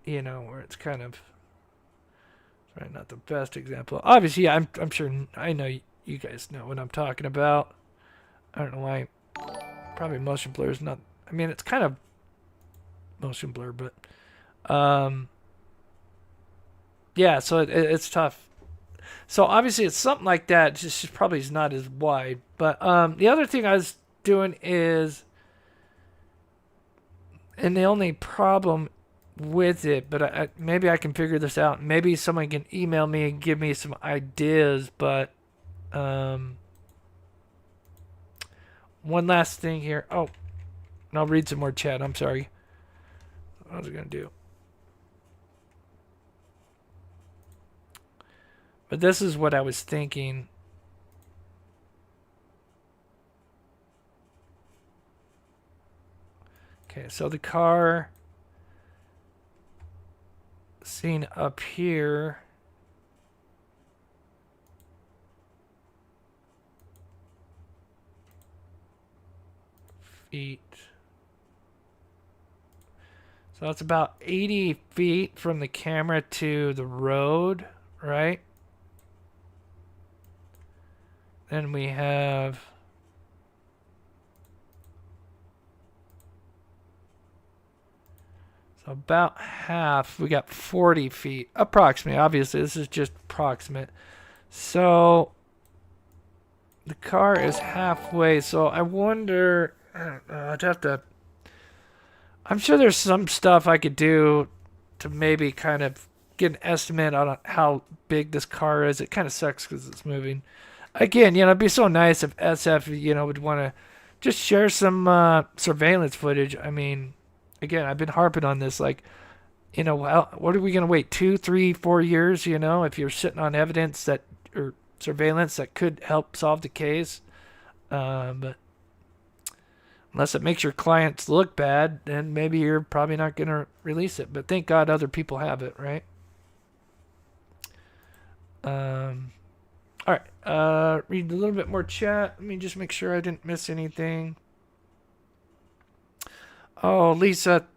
you know, where it's kind of, right, not the best example. Obviously, yeah, I'm sure I know you guys know what I'm talking about. I don't know why. Probably motion blur is not. I mean, it's kind of motion blur, but yeah. So it's tough. So obviously, it's something like that. Just probably is not as wide. But the other thing I was doing is, and the only problem with it, but maybe I can figure this out. Maybe someone can email me and give me some ideas. But one last thing here. Oh, and I'll read some more chat. I'm sorry. What was I gonna do? But this is what I was thinking. Okay, so the car seen up here. Feet. So that's about 80 feet from the camera to the road, right? Then we have about half. We got 40 feet approximately. Obviously, this is just approximate. So the car is halfway. So I wonder, I don't know, I'd have to, I'm sure there's some stuff I could do to maybe kind of get an estimate on how big this car is. It kind of sucks because it's moving. Again, you know, it'd be so nice if SF, you know, would want to just share some surveillance footage. I mean, again, I've been harping on this, like, you know, well, what are we going to wait, 2, 3, 4 years, you know, if you're sitting on evidence that, or surveillance that could help solve the case. But unless it makes your clients look bad, then maybe you're probably not going to release it. But thank God other people have it, right? All right. Read a little bit more chat. Let me just make sure I didn't miss anything. Oh, Lisa.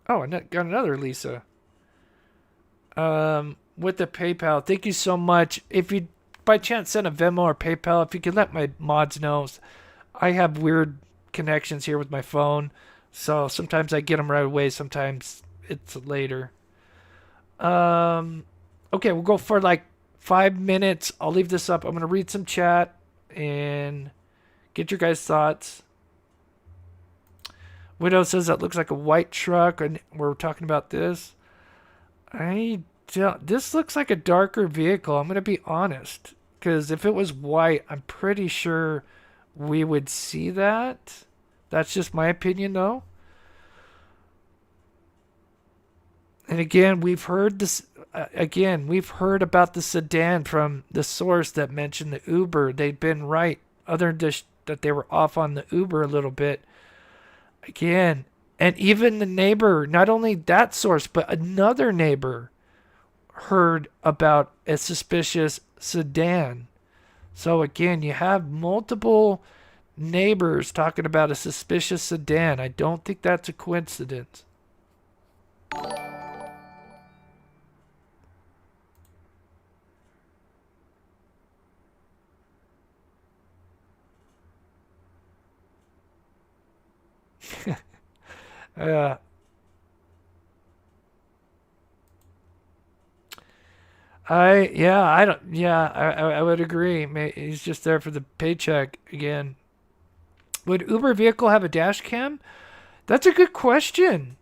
Oh, I got another Lisa. With the PayPal. Thank you so much. If you by chance send a Venmo or PayPal, if you could let my mods know. I have weird connections here with my phone, so sometimes I get them right away, sometimes it's later. Okay, we'll go for like 5 minutes. I'll leave this up. I'm gonna read some chat and Get your guys' thoughts. Widow says that looks like a white truck, and we're talking about this. This looks like a darker vehicle. I'm gonna be honest, because if it was white, I'm pretty sure we would see that. That's just my opinion, though. And again, we've heard this. We've heard about the sedan from the source that mentioned the Uber. They'd been right, other than just that they were off on the Uber a little bit. Again, and even the neighbor, not only that source, but another neighbor heard about a suspicious sedan. So again, you have multiple neighbors talking about a suspicious sedan. I don't think that's a coincidence. I would agree. He's just there for the paycheck again. Would Uber vehicle have a dash cam? That's a good question.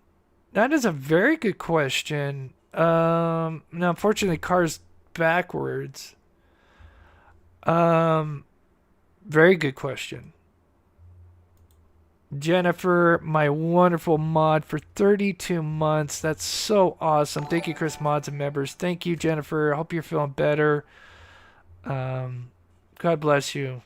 That is a very good question. Now unfortunately car's backwards. Very good question. Jennifer, my wonderful mod for 32 months. That's so awesome. Thank you, Chris Mods and members. Thank you, Jennifer. I hope you're feeling better. God bless you.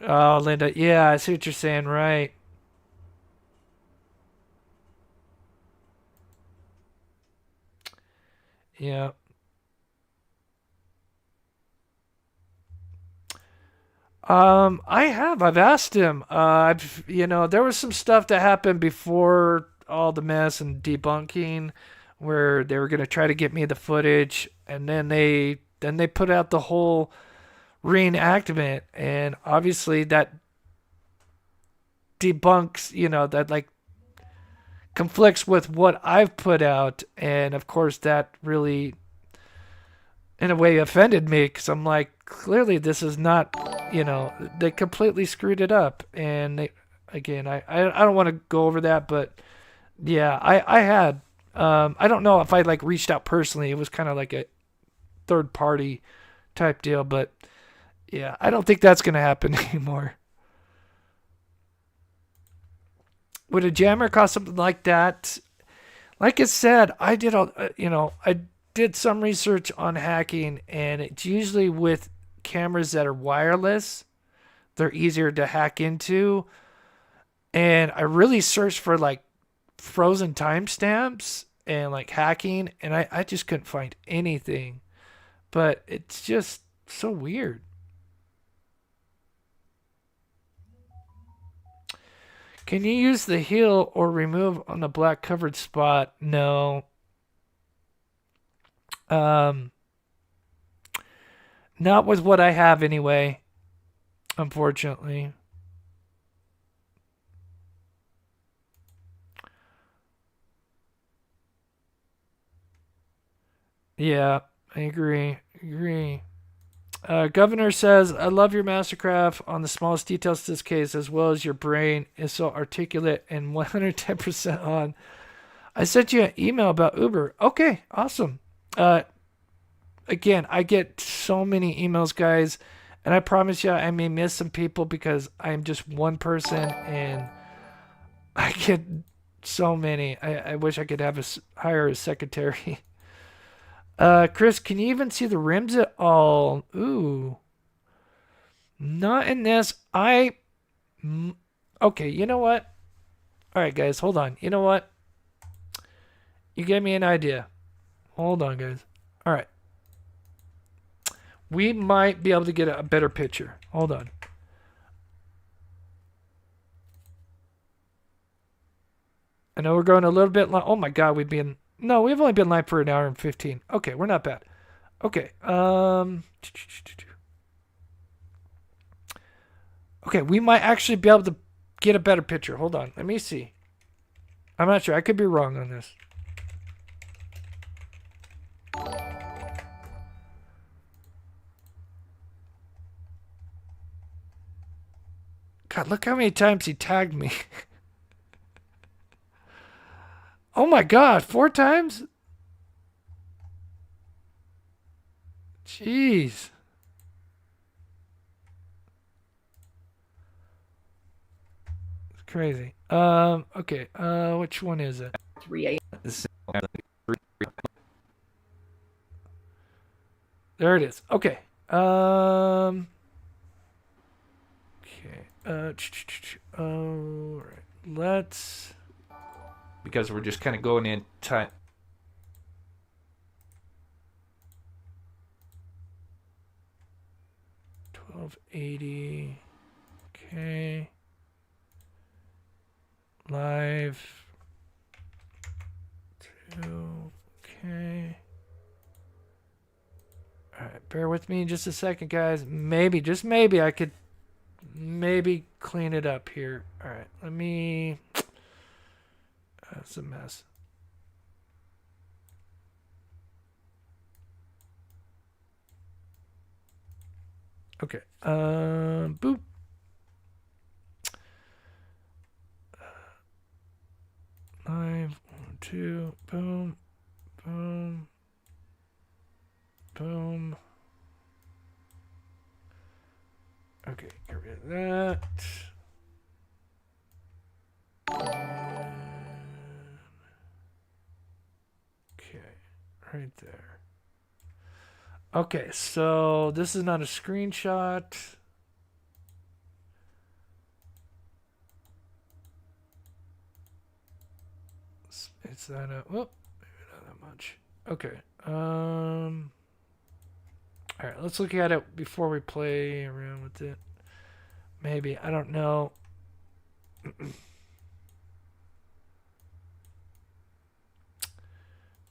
Oh, Linda. Yeah, I see what you're saying. Right. Yeah. I've asked him. There was some stuff that happened before all the mess and debunking where they were going to try to get me the footage, and then they put out the whole reenactment, and obviously that debunks, that like conflicts with what I've put out, and of course that really in a way offended me, because I'm like, clearly this is not, they completely screwed it up. And I don't want to go over that, but yeah, I had, I don't know if I like reached out personally. It was kind of like a third party type deal, but yeah, I don't think that's going to happen anymore. Would a jammer cost something like that? Like I said, I did some research on hacking, and it's usually with cameras that are wireless. They're easier to hack into. And I really searched for like frozen timestamps and like hacking, and I just couldn't find anything. But it's just so weird. Can you use the heel or remove on the black covered spot? No. Not with what I have anyway, unfortunately. Yeah, I agree. Governor says, I love your mastercraft on the smallest details to this case, as well as your brain is so articulate and 110% on. I sent you an email about Uber. Okay, awesome. Again, I get so many emails, guys, and I promise you I may miss some people because I'm just one person and I get so many. I wish I could hire a secretary. Chris, can you even see the rims at all? Ooh. Not in this. Okay, you know what? All right, guys, hold on. You know what? You gave me an idea. Hold on, guys. All right. We might be able to get a better picture. Hold on. I know we're going a little bit long. Oh my God, we've only been live for an hour and 15. Okay, we're not bad. Okay. Okay, we might actually be able to get a better picture. Hold on. Let me see. I'm not sure. I could be wrong on this. God, look how many times he tagged me. Oh my God, 4 times? Jeez. It's crazy. Okay. Which one is it? 3 a.m. There it is. Okay. Okay. All right. Let's, because we're just kind of going in time. $12.80. Okay. Live. 2. Okay. All right. Bear with me just a second, guys. Maybe, just maybe, I could maybe clean it up here. All right. Let me. That's a mess. Okay. Boop. Live. 1, 2. Boom. Boom. Boom. Okay. Get rid of that. Okay. Right there. Okay, so this is not a screenshot. It's that whoop, maybe not that much. Okay. All right, let's look at it before we play around with it. Maybe, I don't know.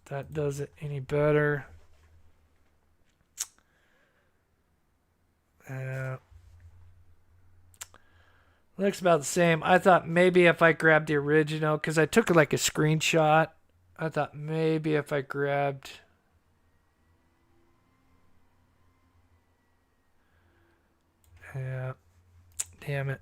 That does it any better. Looks about the same. I thought maybe if I grabbed the original, because I took like a screenshot. I thought maybe if I grabbed. Yeah. Damn it.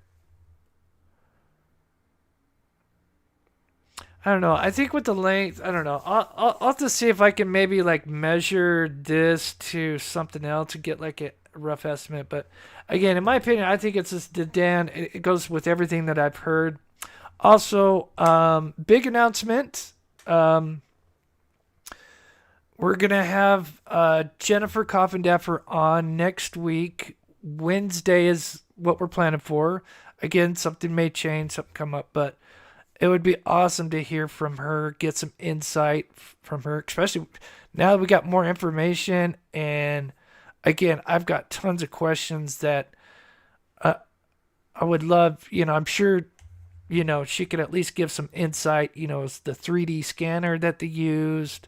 I don't know. I think with the length, I don't know. I'll have to see if I can maybe like measure this to something else to get like a rough estimate. But again, in my opinion, I think it's just the Dan. It goes with everything that I've heard. Also, big announcement. We're gonna have Jennifer Coffindaffer on next week. Wednesday is what we're planning for. Again, something may change, something come up, but it would be awesome to hear from her, get some insight from her, especially now that we got more information. And again, I've got tons of questions that I would love, I'm sure, she could at least give some insight, is the 3D scanner that they used.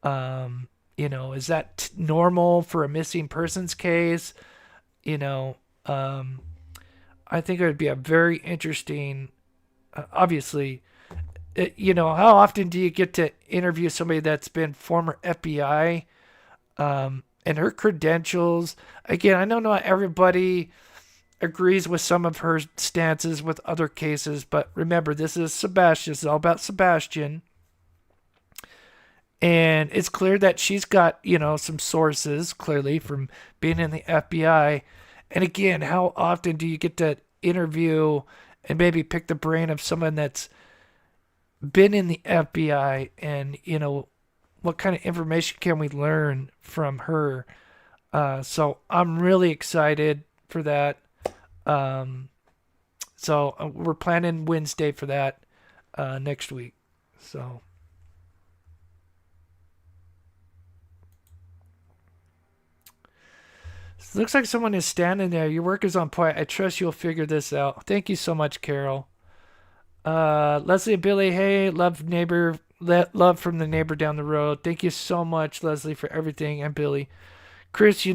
Is that normal for a missing persons case? I think it would be a very interesting, obviously, how often do you get to interview somebody that's been former FBI, and her credentials? Again, I know not everybody agrees with some of her stances with other cases, but remember, this is Sebastian. It's all about Sebastian. And it's clear that she's got, some sources, clearly, from being in the FBI. And again, how often do you get to interview and maybe pick the brain of someone that's been in the FBI? And, what kind of information can we learn from her? So I'm really excited for that. So we're planning Wednesday for that next week. So. Looks like someone is standing there. Your work is on point. I trust you'll figure this out. Thank you so much, Carol. Leslie and Billy, hey, love from the neighbor down the road. Thank you so much, Leslie, for everything, and Billy. Chris,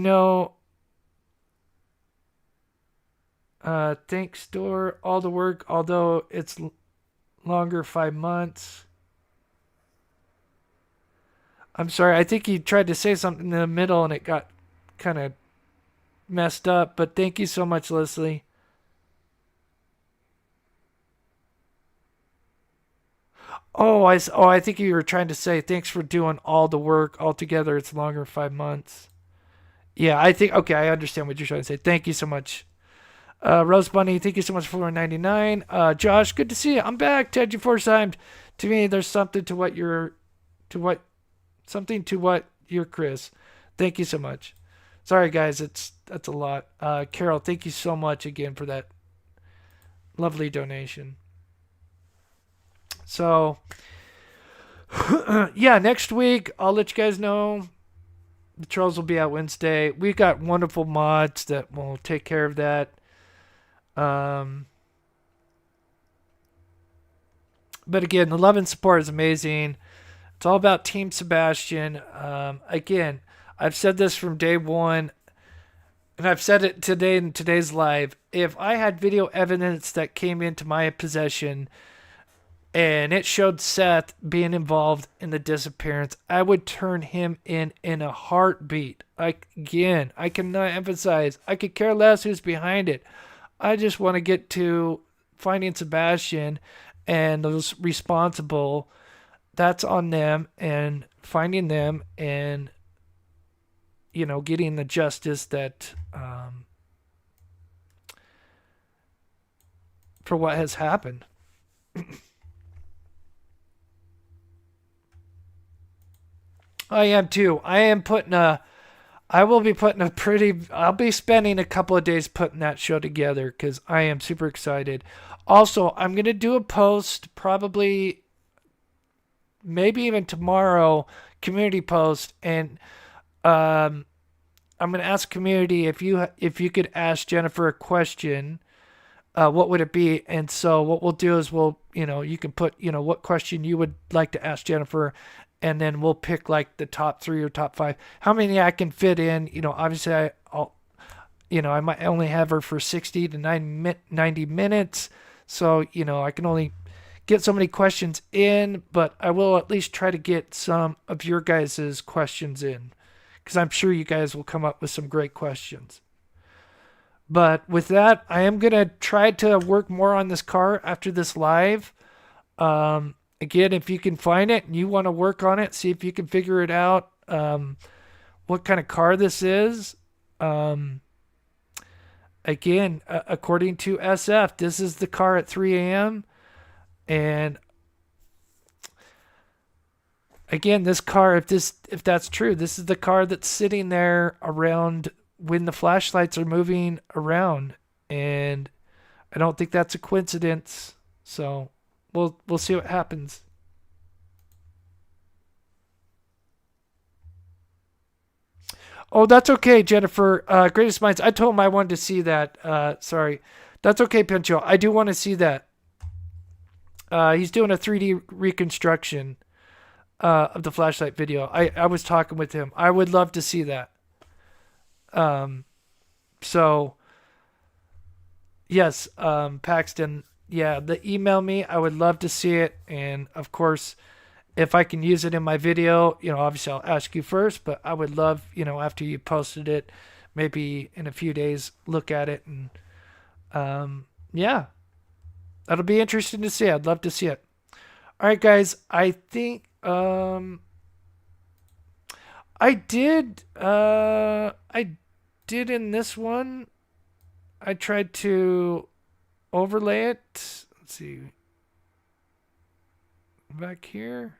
Thanks for all the work, although it's longer 5 months. I'm sorry, I think you tried to say something in the middle and it got kind of messed up, but thank you so much, Leslie. I think you were trying to say thanks for doing all the work. Altogether, it's longer 5 months. Yeah, I think, okay, I understand what you're trying to say. Thank you so much. Rose Bunny, thank you so much for 99. Josh, good to see you. I'm back. Ted, you 4 times. To me, there's something to what you're, Chris. Thank you so much. Sorry, guys, that's a lot. Carol, thank you so much again for that lovely donation. So, yeah, next week, I'll let you guys know. The trolls will be out Wednesday. We've got wonderful mods that will take care of that. But again, the love and support is amazing. It's all about Team Sebastian. Again, I've said this from day one, and I've said it today in today's live. If I had video evidence that came into my possession and it showed Seth being involved in the disappearance, I would turn him in a heartbeat. I cannot emphasize, I could care less who's behind it. I just want to get to finding Sebastian and those responsible. That's on them, and finding them and, getting the justice that, for what has happened. I am too. I'll be spending a couple of days putting that show together because I am super excited. Also, I'm going to do a post, probably, maybe even tomorrow, community post, and I'm going to ask community if you could ask Jennifer a question, what would it be? And so what we'll do is you can put, what question you would like to ask Jennifer, and then we'll pick like the top 3 or top 5. How many I can fit in? Obviously I might only have her for 60 to 90 minutes. So, I can only get so many questions in, but I will at least try to get some of your guys' questions in, because I'm sure you guys will come up with some great questions. But with that, I am going to try to work more on this car after this live. Again, if you can find it and you want to work on it, see if you can figure it out, what kind of car this is. Again, according to SF, this is the car at 3 a.m. And again, this car, if that's true, this is the car that's sitting there around when the flashlights are moving around. And I don't think that's a coincidence. So we'll see what happens. Oh, that's okay, Jennifer. Greatest Minds. I told him I wanted to see that. Sorry. That's okay, Pincho. I do want to see that. He's doing a 3D reconstruction of the flashlight video. I was talking with him. I would love to see that. So, yes, Paxton, yeah, email me. I would love to see it. And, of course, if I can use it in my video, obviously I'll ask you first, but I would love, after you posted it, maybe in a few days, look at it. And, yeah, that'll be interesting to see. I'd love to see it. All right, guys, I think I did in this one, I tried to overlay it. Let's see. Back here.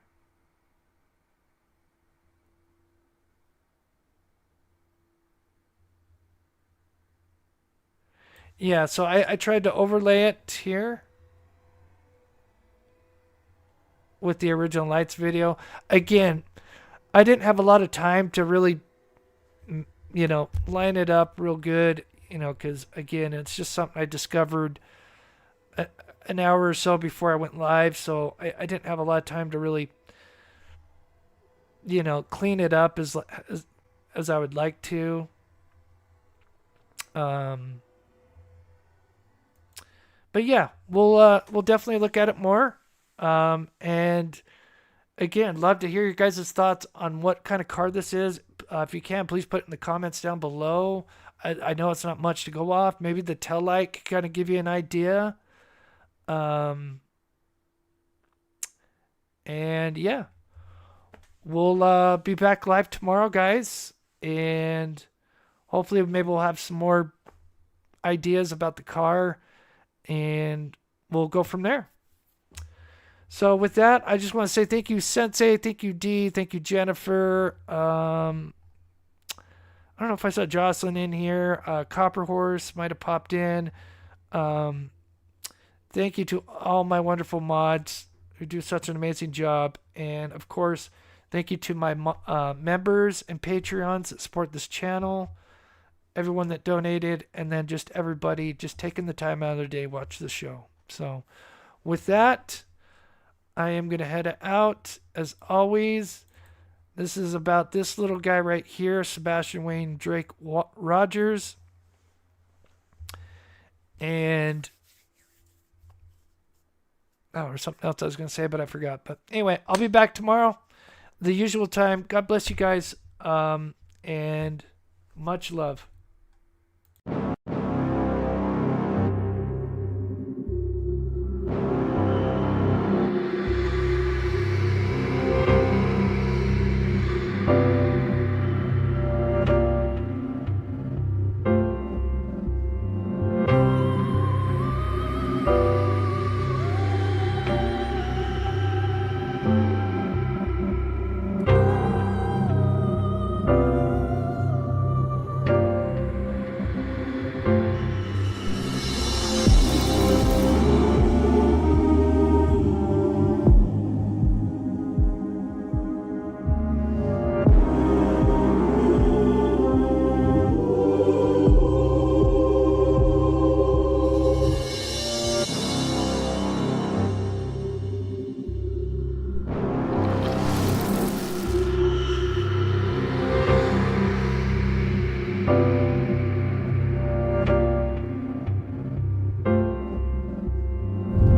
Yeah, so I tried to overlay it here with the original lights video. Again, I didn't have a lot of time to really, line it up real good, because, again, it's just something I discovered an hour or so before I went live, so I didn't have a lot of time to really, clean it up as I would like to. but yeah, we'll definitely look at it more. And again, love to hear your guys' thoughts on what kind of car this is. If you can, please put it in the comments down below. I know it's not much to go off. Maybe the tail light can kind of give you an idea. And yeah, we'll be back live tomorrow, guys. And hopefully maybe we'll have some more ideas about the car. And we'll go from there. So with that, I just want to say thank you, Sensei. Thank you, Dee. Thank you, Jennifer. I don't know if I saw Jocelyn in here. Copper Horse might have popped in. Thank you to all my wonderful mods who do such an amazing job. And of course, thank you to my members and Patreons that support this channel. Everyone that donated, and then just everybody just taking the time out of their day to watch the show. So with that, I am going to head out. As always, this is about this little guy right here, Sebastian Wayne Drake Rogers. And there's something else I was going to say, but I forgot. But anyway, I'll be back tomorrow, the usual time. God bless you guys, and much love.